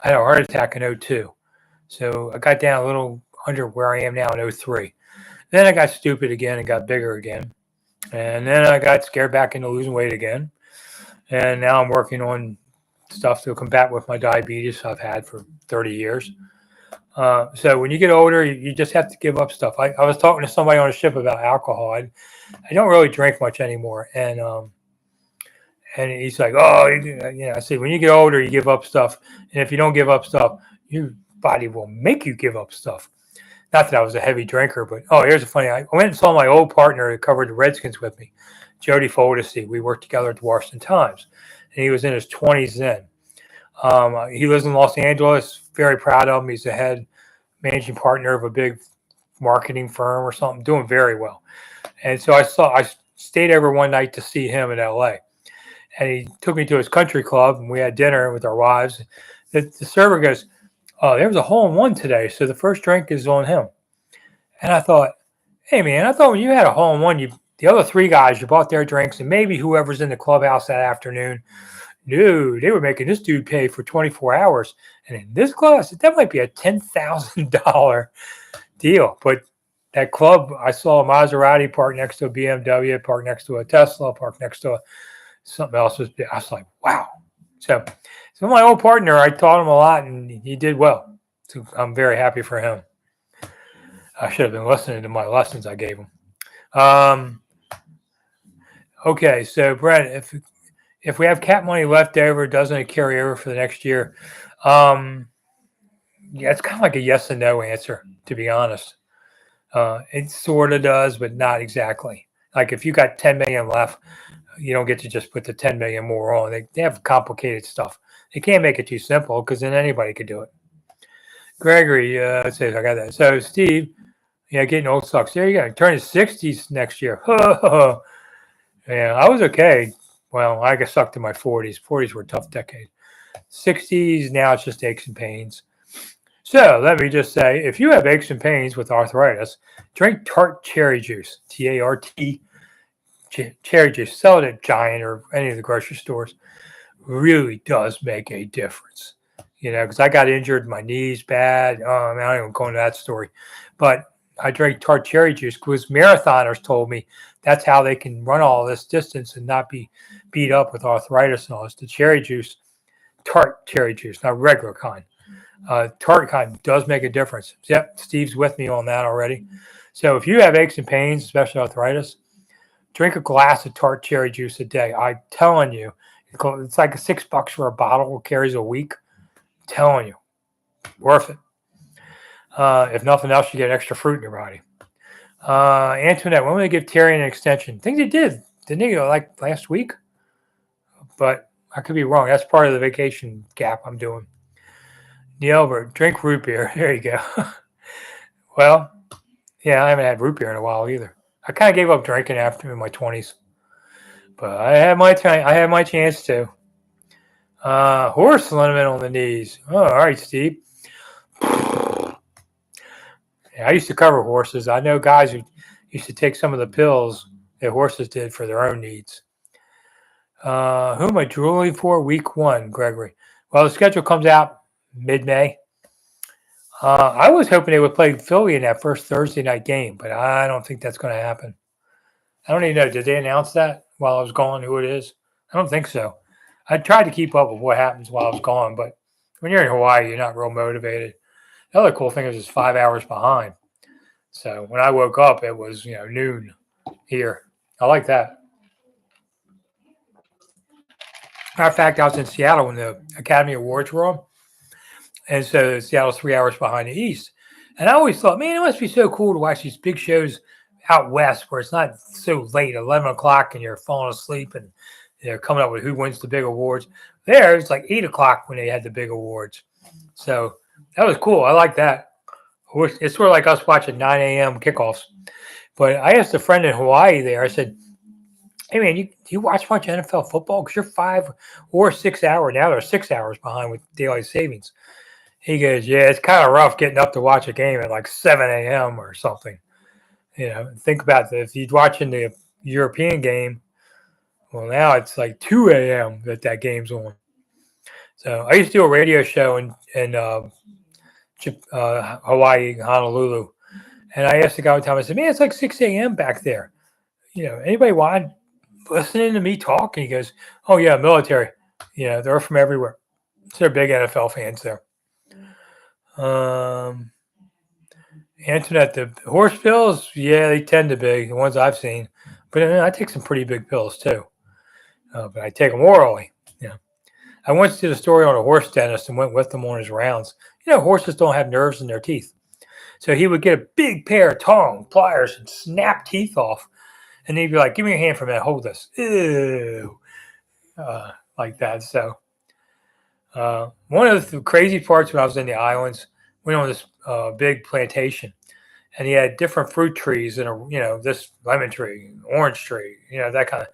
I had a heart attack in 2002. So I got down a little under where I am now in 2003. Then I got stupid again and got bigger again. And then I got scared back into losing weight again. And now I'm working on stuff to combat with my diabetes I've had for 30 years. So when you get older, you just have to give up stuff. I was talking to somebody on a ship about alcohol. I don't really drink much anymore. And he's like, oh, I said, when you get older, you give up stuff. And if you don't give up stuff, your body will make you give up stuff. Not that I was a heavy drinker, but here's a funny. I went and saw my old partner who covered the Redskins with me, Jody Foldesy. We worked together at the Washington Times, and he was in his 20s then. He lives in Los Angeles. Very proud of him. He's the head managing partner of a big marketing firm or something, doing very well. And so I stayed over one night to see him in LA, and he took me to his country club, and we had dinner with our wives. The server goes, oh, there was a hole-in-one today, so the first drink is on him. And I thought, hey, man, I thought when you had a hole-in-one, the other three guys, you bought their drinks, and maybe whoever's in the clubhouse that afternoon, no, they were making this dude pay for 24 hours. And in this class, that might be a $10,000 deal. But that club, I saw a Maserati parked next to a BMW, parked next to a Tesla, parked next to something else. I was like, wow. So my old partner, I taught him a lot, and he did well. So I'm very happy for him. I should have been listening to my lessons I gave him. Okay, so Brent, if we have cap money left over, doesn't it carry over for the next year? Yeah, it's kind of like a yes and no answer, to be honest. It sort of does, but not exactly. Like if you got 10 million left, you don't get to just put the 10 million more on. They have complicated stuff. They can't make it too simple because then anybody could do it. Gregory says, I got that. So Steve, yeah, getting old sucks. There you go. Turning 60s next year. Yeah, I was okay. Well, I got sucked in my 40s. 40s were a tough decade. 60s, now it's just aches and pains. So let me just say, if you have aches and pains with arthritis, drink tart cherry juice, T-A-R-T, cherry juice. Sell it at Giant or any of the grocery stores. Really does make a difference. Because I got injured, my knees bad. I'm not even going to that story. But I drank tart cherry juice because marathoners told me that's how they can run all this distance and not be beat up with arthritis and all this. The cherry juice, tart cherry juice, not regular kind. Tart kind does make a difference. Yep, Steve's with me on that already. So if you have aches and pains, especially arthritis, drink a glass of tart cherry juice a day. I'm telling you, it's like $6 for a bottle. It carries a week. I'm telling you, worth it. If nothing else, you get extra fruit in your body. Antoinette, when will they give Terry an extension? I think they did. Didn't they? Like last week? But I could be wrong. That's part of the vacation gap I'm doing. Neilbert, drink root beer. There you go. Well, yeah, I haven't had root beer in a while either. I kind of gave up drinking after in my 20s, but I had my time. I had my chance to. Horse liniment on the knees. Oh, all right, Steve. Yeah, I used to cover horses. I know guys who used to take some of the pills that horses did for their own needs. Who am I drooling for? Week 1, Gregory. Well, the schedule comes out mid-May. I was hoping they would play Philly in that first Thursday night game, but I don't think that's going to happen. I don't even know. Did they announce that while I was gone, who it is? I don't think so. I tried to keep up with what happens while I was gone, but when you're in Hawaii, you're not real motivated. The other cool thing is it's 5 hours behind. So when I woke up, it was noon here. I like that. Matter of fact, I was in Seattle when the Academy Awards were on, and so Seattle's 3 hours behind the East. And I always thought, man, it must be so cool to watch these big shows out west where it's not so late, 11 o'clock, and you're falling asleep and they're coming up with who wins the big awards. There, it's like 8 o'clock when they had the big awards. So that was cool. I like that. It's sort of like us watching 9 a.m. kickoffs. But I asked a friend in Hawaii there, I said, hey, man, do you watch much NFL football? Because you're 5 or 6 hours. Now they're 6 hours behind with daylight savings. He goes, yeah, it's kind of rough getting up to watch a game at like 7 a.m. or something. Think about that. If you're watching the European game, well, now it's like 2 a.m. that game's on. So I used to do a radio show in Hawaii, Honolulu. And I asked the guy one time, I said, man, it's like 6 a.m. back there. Anybody want listening to me talk? And he goes, oh, yeah, military. They're from everywhere. So they're big NFL fans there. Antoinette, the horse pills, yeah, they tend to be the ones I've seen. But I take some pretty big pills too. But I take them orally. I once did a story on a horse dentist and went with him on his rounds. Horses don't have nerves in their teeth. So he would get a big pair of pliers and snap teeth off. And he'd be like, give me your hand for a minute, hold this. Ew. Like that. So one of the crazy parts when I was in the islands, went on this big plantation. And he had different fruit trees and this lemon tree, orange tree, that kind of.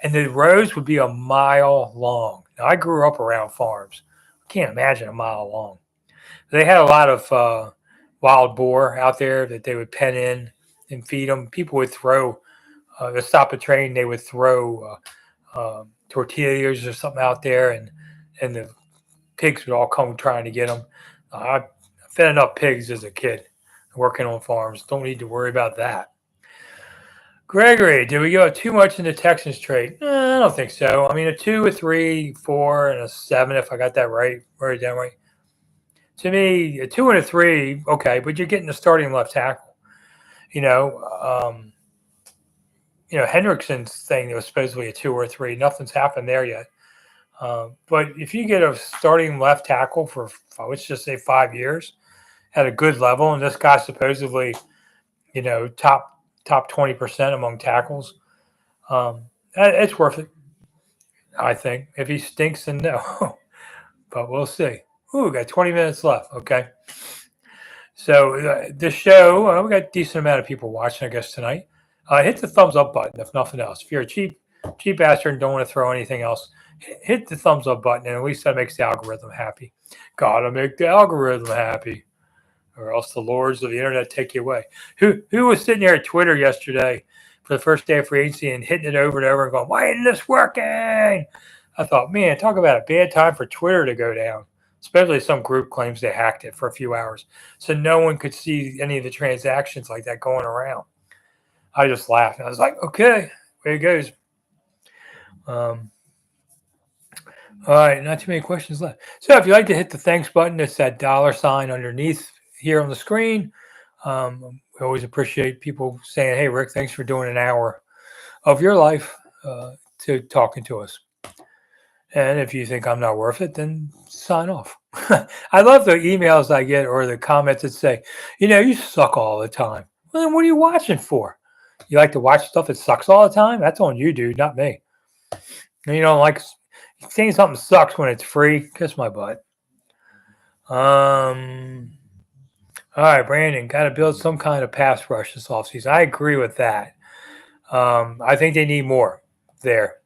And the rows would be a mile long. Now, I grew up around farms. I can't imagine a mile long. They had a lot of wild boar out there that they would pen in and feed them. People would throw, to stop a train, they would throw tortillas or something out there, and the pigs would all come trying to get them. I fed enough pigs as a kid working on farms. Don't need to worry about that. Gregory, did we go too much in the Texans trade? I don't think so. I mean, a 2, a 3, 4, and a 7, if I got that right. Wrote it down right. To me, a 2 and a 3, okay, but you're getting the starting left tackle. Hendrickson's thing that was supposedly a 2 or a 3. Nothing's happened there yet. But if you get a starting left tackle for, let's just say 5 years at a good level, and this guy supposedly, top 20% among tackles, it's worth it, I think. If he stinks, then no. But we'll see. Ooh, we got 20 minutes left. Okay. So the show, we got a decent amount of people watching, I guess, tonight. Hit the thumbs up button, if nothing else. If you're a cheap bastard and don't want to throw anything else, hit the thumbs up button, and at least that makes the algorithm happy. Gotta make the algorithm happy, or else the lords of the internet take you away. Who was sitting there at Twitter yesterday for the first day of free agency and hitting it over and over and going, why isn't this working? I thought, man, talk about a bad time for Twitter to go down. Especially some group claims they hacked it for a few hours. So no one could see any of the transactions like that going around. I just laughed. I was like, okay, there it goes. All right, not too many questions left. So if you'd like to hit the thanks button, it's that $sign underneath here on the screen. We always appreciate people saying, "Hey, Rick, thanks for doing an hour of your life to talking to us." And if you think I'm not worth it, then sign off. I love the emails I get or the comments that say, you suck all the time. Well, then what are you watching for? You like to watch stuff that sucks all the time? That's on you, dude, not me. And you don't like saying something sucks when it's free? Kiss my butt. All right, Brandon, got to build some kind of pass rush this offseason. I agree with that. I think they need more there,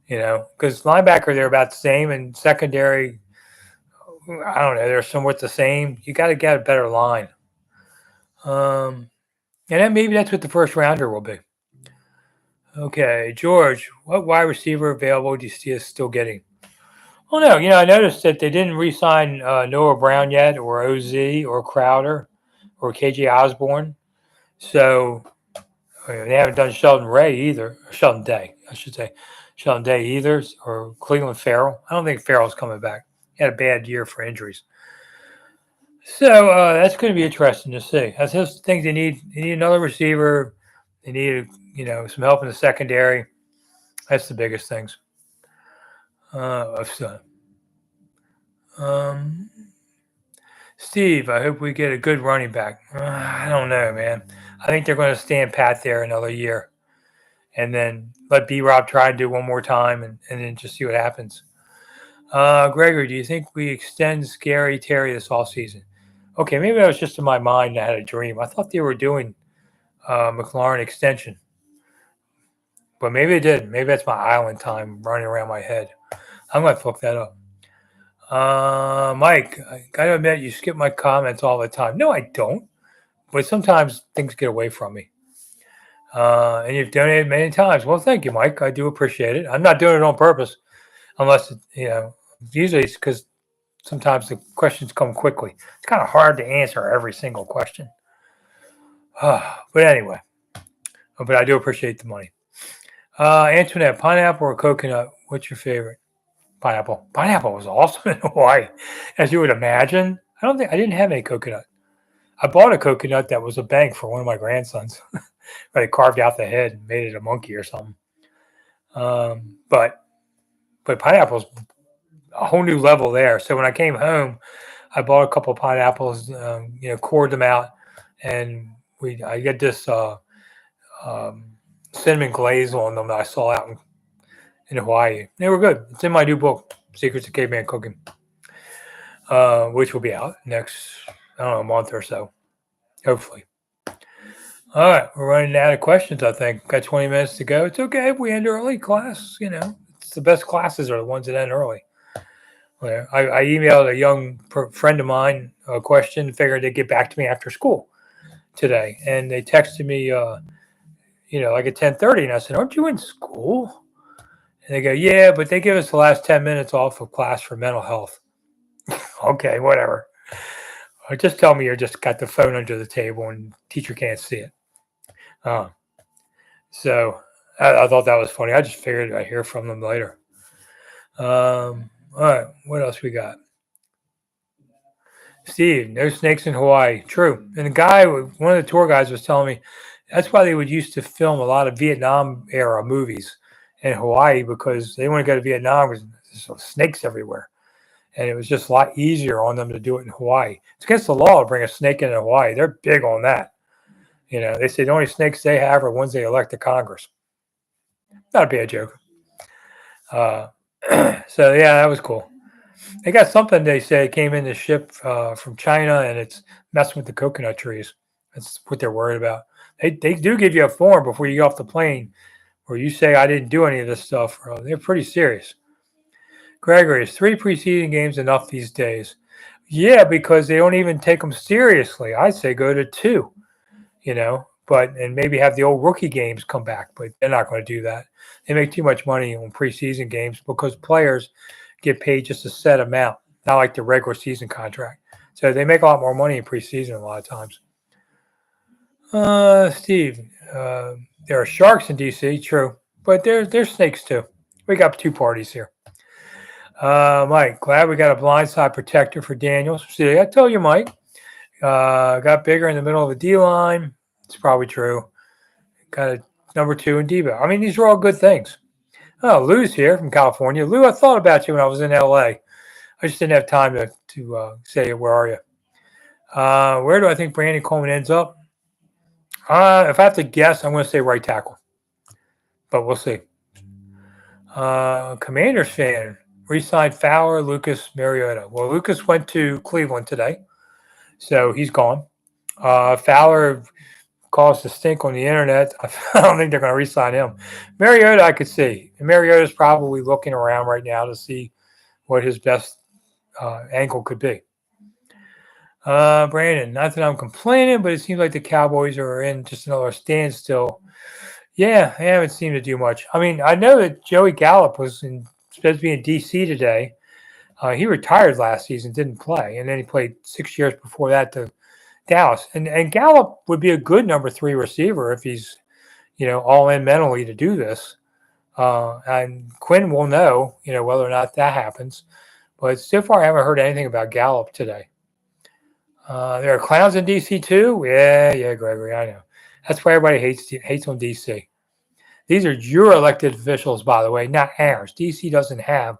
because linebacker, they're about the same, and secondary, I don't know, they're somewhat the same. You got to get a better line. And then maybe that's what the first rounder will be. Okay, George, what wide receiver available do you see us still getting? Well, no, I noticed that they didn't re-sign Noah Brown yet, or OZ, or Crowder, or KJ Osborne. So they haven't done Sheldon Ray either. Or Sheldon Day, I should say. Sheldon Day either, or Cleveland Farrell. I don't think Farrell's coming back. He had a bad year for injuries. So that's going to be interesting to see. That's those things they need. They need another receiver. They need, some help in the secondary. That's the biggest things. Steve, I hope we get a good running back. I don't know, man. I think they're going to stand pat there another year, and then let B-Rob try and do one more time, and then just see what happens. Gregory, do you think we extend Scary Terry this offseason? Okay, maybe that was just in my mind. I had a dream. I thought they were doing McLaurin extension, but maybe they did. Maybe that's my island time running around my head. I'm going to fuck that up. Mike, I got to admit, you skip my comments all the time. No, I don't. But sometimes things get away from me. And you've donated many times. Well, thank you, Mike. I do appreciate it. I'm not doing it on purpose, unless, usually it's because sometimes the questions come quickly. It's kind of hard to answer every single question. But anyway, but I do appreciate the money. Antoinette, pineapple or coconut? What's your favorite? Pineapple. Pineapple was awesome in Hawaii, as you would imagine. I didn't have any coconut. I bought a coconut that was a bank for one of my grandsons. They carved out the head and made it a monkey or something. But pineapple's a whole new level there. So when I came home, I bought a couple of pineapples, cored them out, and I get this cinnamon glaze on them that I saw out in Hawaii. They were good. It's in my new book, Secrets of Caveman Cooking, which will be out next, a month or so, hopefully. All right, we're running out of questions, I think. Got 20 minutes to go. It's okay if we end early. Class, it's the best classes are the ones that end early. I emailed a young friend of mine a question, figured they'd get back to me after school today. And they texted me, like at 10:30. And I said, aren't you in school? And they go, yeah, but they give us the last 10 minutes off of class for mental health. Okay, whatever. Just tell me you just got the phone under the table and teacher can't see it. So I thought that was funny. I just figured I'd hear from them later. All right, what else we got? Steve, no snakes in Hawaii. True. And the guy, one of the tour guides was telling me that's why they would used to film a lot of Vietnam era movies in Hawaii, because they want to go to Vietnam because there's snakes everywhere. And it was just a lot easier on them to do it in Hawaii. It's against the law to bring a snake into Hawaii. They're big on that. They say the only snakes they have are ones they elect to Congress. Not a bad joke. So, yeah, that was cool. They got something they say came in the ship from China, and it's messing with the coconut trees. That's what they're worried about. They do give you a form before you get off the plane where you say, I didn't do any of this stuff. They're pretty serious. Gregory, is 3 preseason games enough these days? Yeah, because they don't even take them seriously. I'd say go to 2, and maybe have the old rookie games come back, but they're not going to do that. They make too much money on preseason games because players get paid just a set amount, not like the regular season contract. So they make a lot more money in preseason a lot of times. Steve, there are sharks in DC, true, but there's snakes too. We got 2 parties here. Mike, glad we got a blindside protector for Daniels. See, I told you, Mike. Got bigger in the middle of the D line. It's probably true. Got a number 2 in Debo. I mean, these are all good things. Oh, Lou's here from California. Lou, I thought about you when I was in LA. I just didn't have time to say, where are you? Where do I think Brandon Coleman ends up? If I have to guess, I'm going to say right tackle. But we'll see. Commanders fan. Re-signed Fowler, Lucas, Mariota. Well, Lucas went to Cleveland today, so he's gone. Fowler caused a stink on the internet. I don't think they're going to re-sign him. Mariota, I could see. And Mariota's probably looking around right now to see what his best angle could be. Brandon, not that I'm complaining, but it seems like the Cowboys are in just another standstill. Yeah, they haven't seemed to do much. I mean, I know that Joey Gallup was supposed to be in D.C. today. He retired last season, didn't play, and then he played 6 years before that to Dallas. And Gallup would be a good number 3 receiver if he's, all in mentally to do this. And Quinn will know, whether or not that happens. But so far, I haven't heard anything about Gallup today. There are clowns in D.C. too? Yeah, Gregory, I know. That's why everybody hates on D.C. These are your elected officials, by the way, not ours. D.C. doesn't have,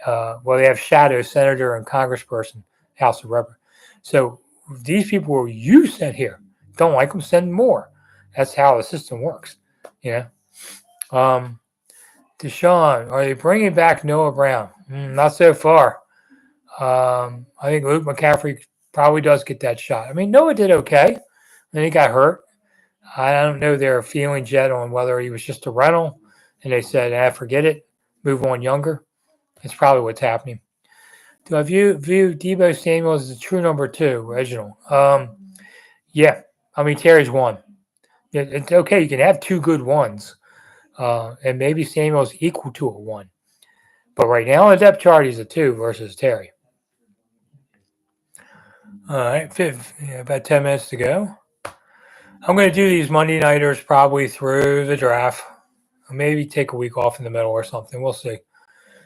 they have shadow senator and congressperson, House of Representatives. So these people were you sent here. Don't like them, send more. That's how the system works. Deshaun, are they bringing back Noah Brown? Not so far. I think Luke McCaffrey probably does get that shot. I mean, Noah did okay. Then he got hurt. I don't know their feelings yet on whether he was just a rental and they said, forget it, move on younger. It's probably what's happening. Do I view Debo Samuel as the true number 2, Reginald? Yeah. I mean, Terry's 1. It's okay. You can have 2 good ones. And maybe Samuel's equal to a 1. But right now on the depth chart, he's a 2 versus Terry. All right. About 10 minutes to go. I'm going to do these Monday nighters probably through the draft. Maybe take a week off in the middle or something. We'll see.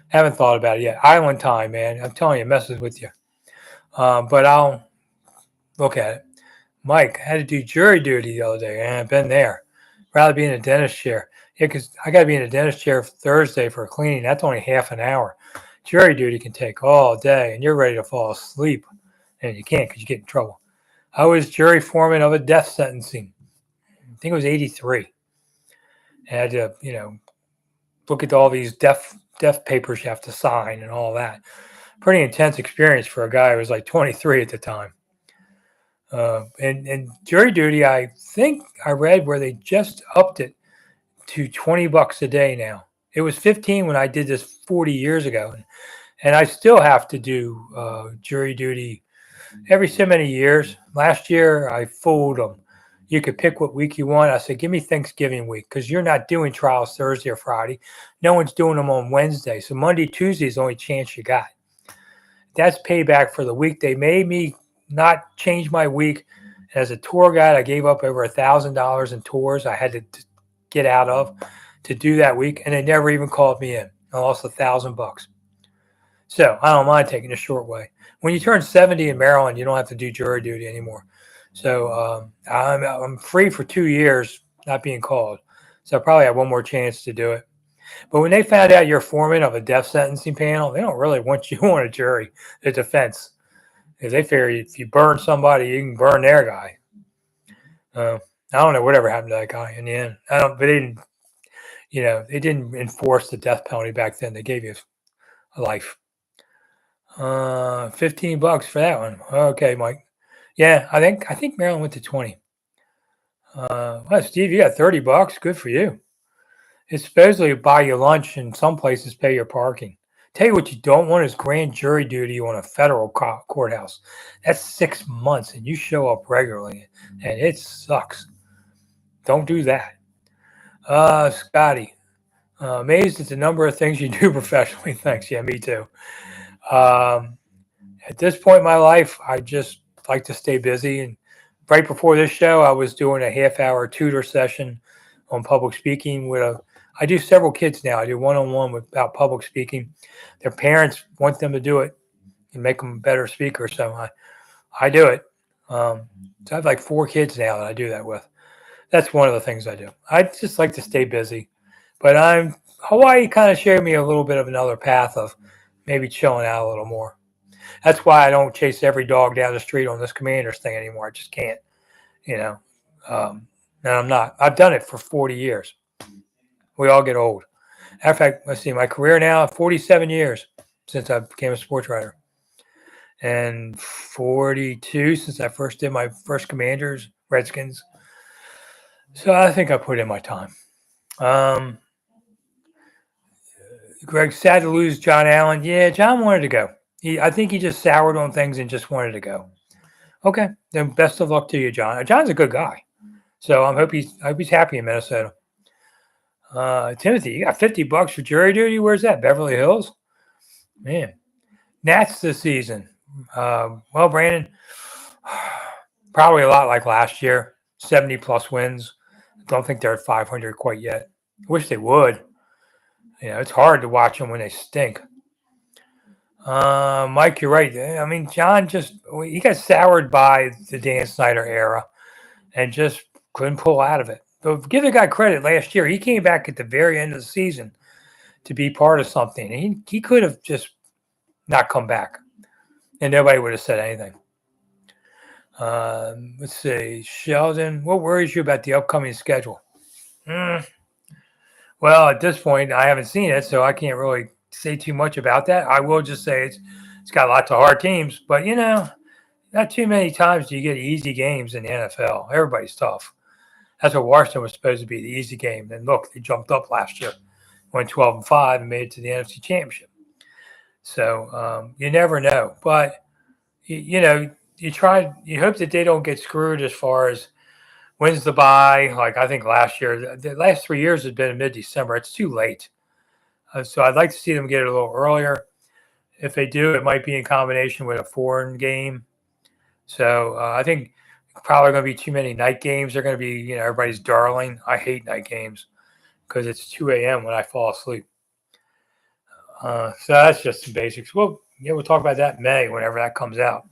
Haven't thought about it yet. Island time, man. I'm telling you, it messes with you. But I'll look at it. Mike, I had to do jury duty the other day, and I've been there. Rather be in a dentist chair. Yeah, because I got to be in a dentist chair Thursday for a cleaning. That's only half an hour. Jury duty can take all day, and you're ready to fall asleep. And you can't because you get in trouble. I was jury foreman of a death sentencing. I think it was 83. And I had to, look at all these death papers you have to sign and all that. Pretty intense experience for a guy who was like 23 at the time. And jury duty, I think I read where they just upped it to $20 a day now. It was 15 when I did this 40 years ago. And I still have to do jury duty every so many years. Last year, I fooled them. You could pick what week you want. I said, give me Thanksgiving week because you're not doing trials Thursday or Friday. No one's doing them on Wednesday. So Monday, Tuesday is the only chance you got. That's payback for the week. They made me not change my week. As a tour guide, I gave up over $1,000 in tours I had to get out of to do that week. And they never even called me in. I lost $1,000. So I don't mind taking the short way. When you turn 70 in Maryland, you don't have to do jury duty anymore. So I'm free for 2 years, not being called. So I probably have one more chance to do it. But when they found out you're foreman of a death sentencing panel, they don't really want you on a jury, the defense. Because they figure if you burn somebody, you can burn their guy. I don't know whatever happened to that guy in the end. But they didn't enforce the death penalty back then. They gave you a life. $15 for that one. Okay, Mike. Yeah, I think Maryland went to 20. Well, Steve, you got $30. Good for you. It's supposedly buy you lunch and some places pay your parking. Tell you what you don't want is grand jury duty on a federal courthouse. That's 6 months and you show up regularly and it sucks. Don't do that. Scotty, amazed at the number of things you do professionally. Thanks. Yeah, me too. At this point in my life, I just like to stay busy. And right before this show, I was doing a half-hour tutor session on public speaking with I do several kids now. I do one-on-one about public speaking. Their parents want them to do it and make them better speakers. So I do it. So I have like 4 kids now that I do that with. That's one of the things I do. I just like to stay busy. But Hawaii kind of showed me a little bit of another path of maybe chilling out a little more. That's why I don't chase every dog down the street on this Commanders thing anymore. I just can't, you know. And I'm not. I've done it for 40 years. We all get old. In fact, let's see, my career now, 47 years since I became a sports writer. And 42 since I first did my first Commanders, Redskins. So I think I put in my time. Greg, sad to lose John Allen. Yeah, John wanted to go. I think he just soured on things and just wanted to go. Okay, then best of luck to you, John. John's a good guy, so I hope he's happy in Minnesota. Timothy, you got $50 for jury duty. Where's that? Beverly Hills. Man, Nats this season. Well, Brandon, probably a lot like last year. 70 plus wins. Don't think they're at 500 quite yet. Wish they would. It's hard to watch them when they stink. Mike, you're right. I mean, John he got soured by the Dan Snider era and just couldn't pull out of it. But give the guy credit. Last year, he came back at the very end of the season to be part of something. He could have just not come back, and nobody would have said anything. Let's see. Sheldon, what worries you about the upcoming schedule? Well, at this point, I haven't seen it, so I can't really say too much about that. I will just say it's got lots of hard teams, but not too many times do you get easy games in the NFL. Everybody's tough. That's what Washington was supposed to be, the easy game. And look, they jumped up last year, went 12-5, and made it to the NFC Championship. So you never know, but you hope that they don't get screwed as far as when's the bye. Like I think last year, the last 3 years has been in mid-December. It's too late. So I'd like to see them get it a little earlier. If they do, it might be in combination with a foreign game. So I think probably going to be too many night games. They're going to be, everybody's darling. I hate night games because it's 2 a.m. when I fall asleep. So that's just some basics. Well, we'll talk about that in May whenever that comes out.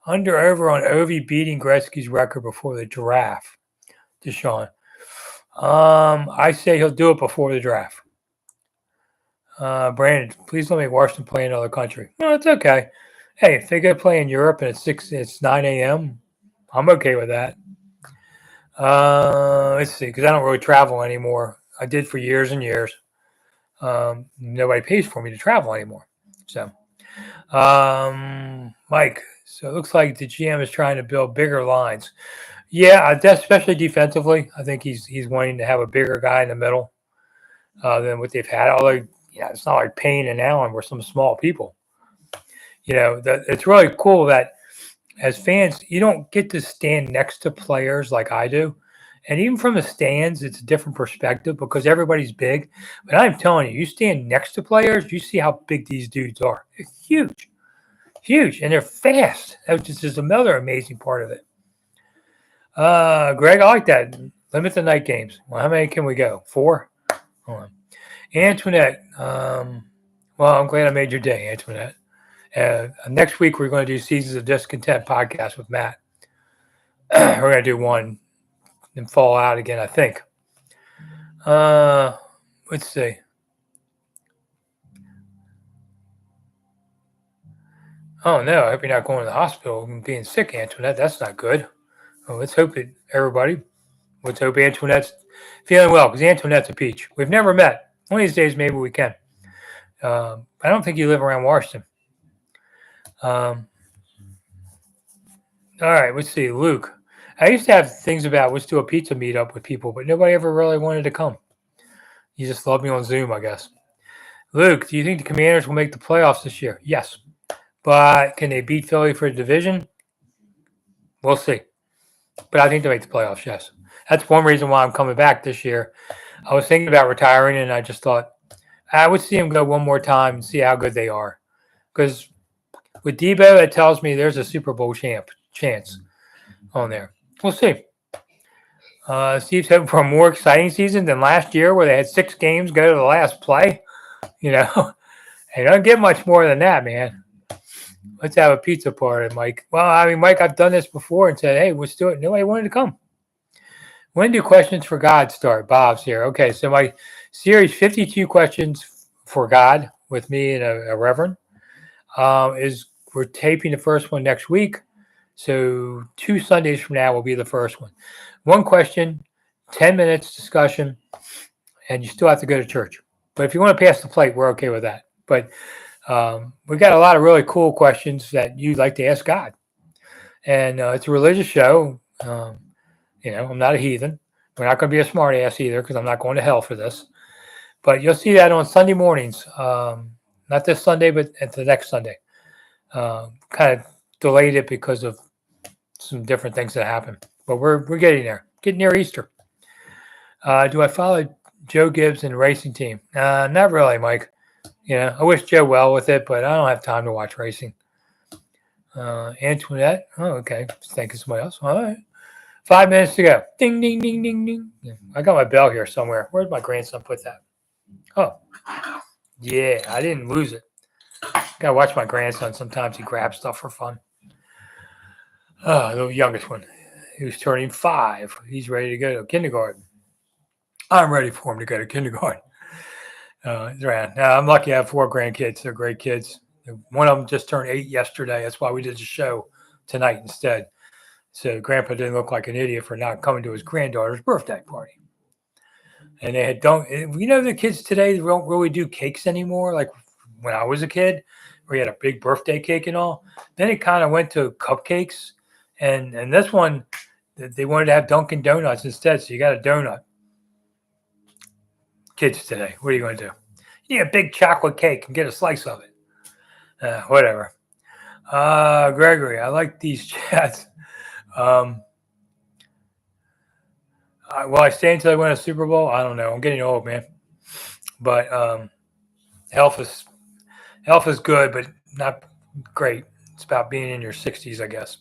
Over on Ovi beating Gretzky's record before the draft. Deshaun. I say he'll do it before the draft. Brandon, please don't make Washington play in another country. No, it's okay. Hey, if they go play in Europe and it's 9 a.m., I'm okay with that. Let's see, because I don't really travel anymore. I did for years and years. Nobody pays for me to travel anymore. So, Mike, so it looks like the GM is trying to build bigger lines. Yeah, especially defensively. I think he's wanting to have a bigger guy in the middle than what they've had. Although, it's not like Payne and Allen were some small people. It's really cool that as fans, you don't get to stand next to players like I do. And even from the stands, it's a different perspective because everybody's big. But I'm telling you, you stand next to players, you see how big these dudes are. They're huge. Huge. And they're fast. That's just another amazing part of it. Greg, I like that. Limit the night games. Well, how many can we go? 4? Hold on. Antoinette. Well, I'm glad I made your day, Antoinette. Next week, we're going to do Seasons of Discontent podcast with Matt. We're going to do one and fall out again, I think. Let's see. Oh, no, I hope you're not going to the hospital and being sick, Antoinette. That's not good. Well, let's hope that let's hope Antoinette's feeling well because Antoinette's a peach. We've never met. One of these days, maybe we can. I don't think you live around Washington. All right, let's see. Luke. I used to have things about let's do a pizza meetup with people, but nobody ever really wanted to come. You just love me on Zoom, I guess. Luke, do you think the Commanders will make the playoffs this year? Yes. But can they beat Philly for the division? We'll see. But I think they'll make the playoffs, yes. That's one reason why I'm coming back this year. I was thinking about retiring, and I just thought I would see them go one more time and see how good they are. Because with Debo, it tells me there's a Super Bowl chance on there. We'll see. Steve's hoping for a more exciting season than last year, where they had 6 games go to the last play. You know, they don't get much more than that, man. Let's have a pizza party, Mike. Well, I mean, Mike, I've done this before and said, hey, let's do it. Nobody wanted to come. When do questions for God start? Bob's here. Okay, so my series 52 questions for God with me and a reverend is we're taping the first one next week. So 2 Sundays from now will be the first one. 1 question, 10 minutes discussion, and you still have to go to church. But if you want to pass the plate, we're okay with that. But we've got a lot of really cool questions that you'd like to ask God. And it's a religious show. I'm not a heathen. We're not going to be a smart ass either, because I'm not going to hell for this. But you'll see that on Sunday mornings. Not this Sunday, but at the next Sunday. Kind of delayed it because of some different things that happen. But we're getting there. Getting near Easter. Do I follow Joe Gibbs and racing team? Not really, Mike. I wish Joe well with it, but I don't have time to watch racing. Antoinette. Oh, okay. Thank you, somebody else. All right. 5 minutes to go. Ding, ding, ding, ding, ding. I got my bell here somewhere. Where'd my grandson put that? Oh, yeah. I didn't lose it. Got to watch my grandson. Sometimes he grabs stuff for fun. The youngest one. He was turning 5. He's ready to go to kindergarten. I'm ready for him to go to kindergarten. He's around. Now, I'm lucky I have 4 grandkids. They're great kids. One of them just turned 8 yesterday. That's why we did the show tonight instead. So Grandpa didn't look like an idiot for not coming to his granddaughter's birthday party. And they had the kids today don't really do cakes anymore. Like when I was a kid, where you had a big birthday cake and all. Then it kind of went to cupcakes, and this one they wanted to have Dunkin' Donuts instead. So you got a donut. Kids today, what are you going to do? You need a big chocolate cake and get a slice of it. Whatever. Gregory, I like these chats. Will I stay until I win a Super Bowl? I don't know. I'm getting old, man. But health is good, but not great. It's about being in your 60s, I guess.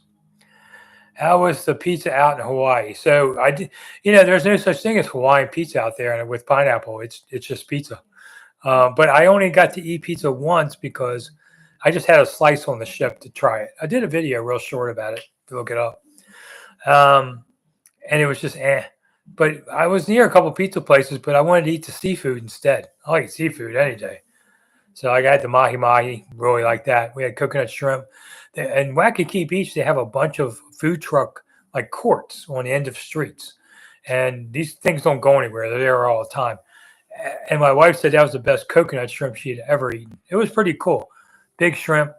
How was the pizza out in Hawaii? So I did. There's no such thing as Hawaiian pizza out there, and with pineapple, it's just pizza. But I only got to eat pizza once because I just had a slice on the ship to try it. I did a video real short about it. To look it up. And it was just But I was near a couple pizza places, but I wanted to eat the seafood instead. I like seafood any day. So I got the mahi-mahi, really like that. We had coconut shrimp. And Waikiki Beach, they have a bunch of food truck like courts on the end of streets. And these things don't go anywhere. They're there all the time. And my wife said that was the best coconut shrimp she'd ever eaten. It was pretty cool. Big shrimp.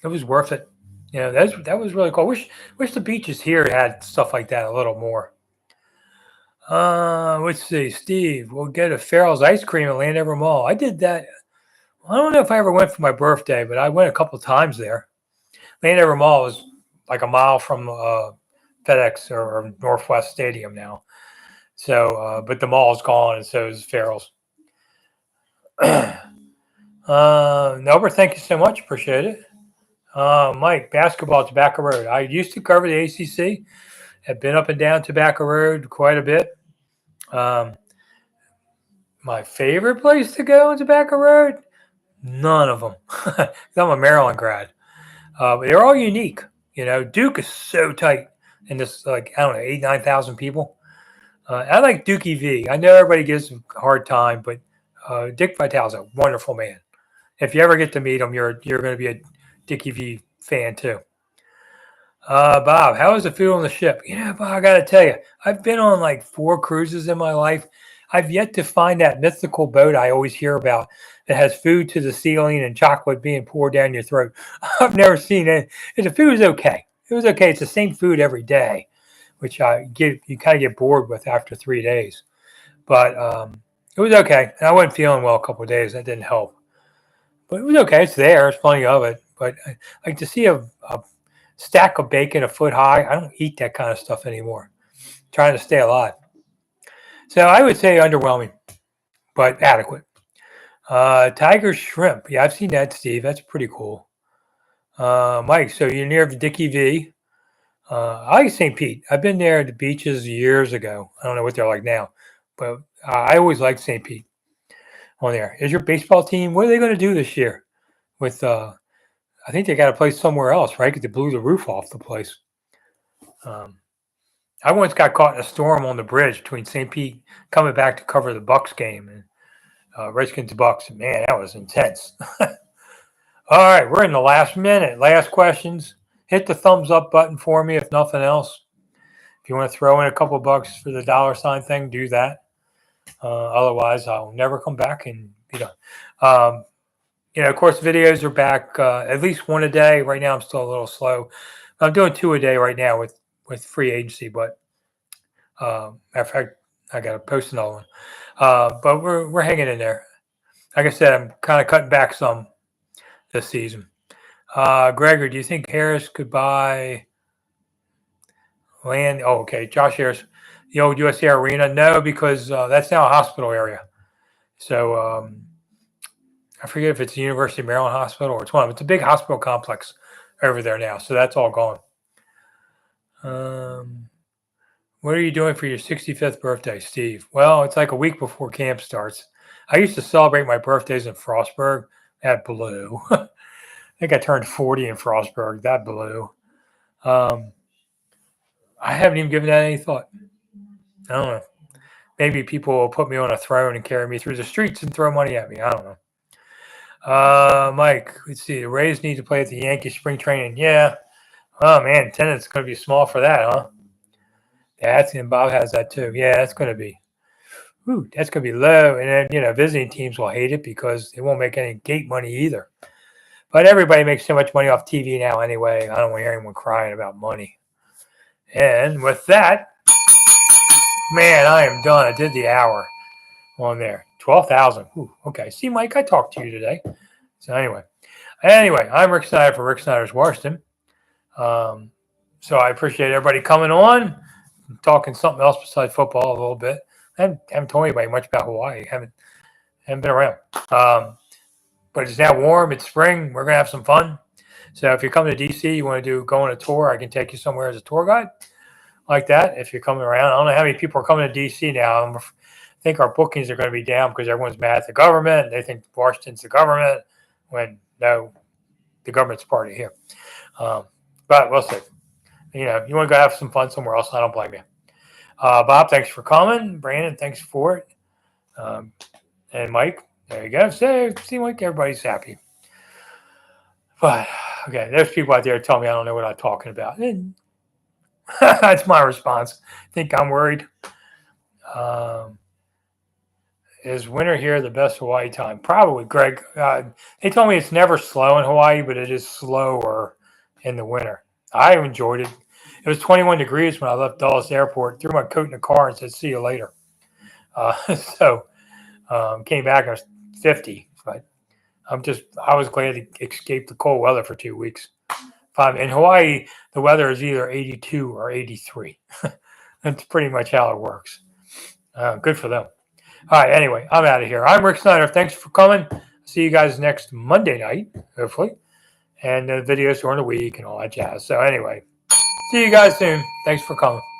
It was worth it. That was really cool. Wish the beaches here had stuff like that a little more. Let's see. Steve, we'll get a Farrell's ice cream at Landover Mall. I did that. I don't know if I ever went for my birthday, but I went a couple times there. Landover Mall is like a mile from FedEx or Northwest Stadium now. So, but the mall's gone, and so is Farrell's. Norbert, thank you so much. Appreciate it. Mike, basketball, Tobacco Road. I used to cover the ACC. Have been up and down Tobacco Road quite a bit. My favorite place to go on Tobacco Road? None of them. I'm a Maryland grad. They're all unique. Duke is so tight, and this 8,000 to 9,000 people. I like Duke EV. I know everybody gives him a hard time, but Dick Vitale's a wonderful man. If you ever get to meet him, you're going to be a Dick EV fan too. Bob, how is the food on the ship? Bob, I got to tell you, I've been on like 4 cruises in my life. I've yet to find that mythical boat I always hear about that has food to the ceiling and chocolate being poured down your throat. I've never seen it. The food is okay. It was okay. It's the same food every day, which you kind of get bored with after 3 days. But it was okay. And I wasn't feeling well a couple of days. That didn't help. But it was okay. It's there. There's plenty of it. But I like to see a stack of bacon a foot high. I don't eat that kind of stuff anymore. I'm trying to stay alive. So I would say underwhelming, but adequate. Tiger shrimp. Yeah, I've seen that, Steve. That's pretty cool. Mike, so you're near Dickie V. I like St. Pete. I've been there at the beaches years ago. I don't know what they're like now, but I always liked St. Pete on there. Is your baseball team? What are they going to do this year? With I think they got to play somewhere else, right? Because they blew the roof off the place. I once got caught in a storm on the bridge between St. Pete coming back to cover the Bucks game and Redskins Bucks. Man, that was intense. All right, we're in the last minute. Last questions. Hit the thumbs up button for me if nothing else. If you want to throw in a couple bucks for the $sign thing, do that. Otherwise, I'll never come back and be done. Of course, videos are back at least one a day. Right now, I'm still a little slow. I'm doing 2 a day right now with free agency, but matter of fact, I got to post another one. But we're hanging in there. Like I said, I'm kind of cutting back some this season. Gregory, do you think Harris could buy land? Oh, okay. Josh Harris, the old USA Arena. No, because that's now a hospital area. So I forget if it's the University of Maryland Hospital or it's one of them. It's a big hospital complex over there now. So that's all gone. What are you doing for your 65th birthday, Steve? Well, it's like a week before camp starts. I used to celebrate my birthdays in Frostburg. That blew. I think I turned 40 in Frostburg. That blew. I haven't even given that any thought. I don't know. Maybe people will put me on a throne and carry me through the streets and throw money at me. I don't know. Mike, let's see. The Rays need to play at the Yankees spring training. Yeah. Oh, man. Attendance is going to be small for that, huh? That's and Bob has that too. Yeah, that's going to be. That's going to be low. And then, visiting teams will hate it because they won't make any gate money either. But everybody makes so much money off TV now anyway. I don't want to hear anyone crying about money. And with that, man, I am done. I did the hour on there. 12,000. Okay. See, Mike, I talked to you today. So anyway, I'm Rick Snider for Rick Snider's Washington. So I appreciate everybody coming on, talking something else besides football a little bit. I haven't told anybody much about Hawaii. Haven't been around. But it's now warm. It's spring. We're going to have some fun. So if you're coming to DC, you want to go on a tour, I can take you somewhere as a tour guide like that. If you're coming around, I don't know how many people are coming to DC now. I think our bookings are going to be down because everyone's mad at the government. They think Washington's the government when no, the government's party here. But we'll see. You want to go have some fun somewhere else. I don't blame you. Bob, thanks for coming. Brandon, thanks for it. And Mike, there you go. Seems like everybody's happy. But, okay, there's people out there telling me I don't know what I'm talking about. And that's my response. Think I'm worried. Is winter here the best Hawaii time? Probably, Greg. They told me it's never slow in Hawaii, but it is slower in the winter. I enjoyed it. It was 21 degrees when I left Dulles Airport, threw my coat in the car and said, see you later. Came back and it was 50. But I was glad to escape the cold weather for 2 weeks. In Hawaii, the weather is either 82 or 83. That's pretty much how it works. Good for them. All right, anyway, I'm out of here. I'm Rick Snider. Thanks for coming. See you guys next Monday night, hopefully. And the videos during the week and all that jazz. So anyway, see you guys soon. Thanks for coming.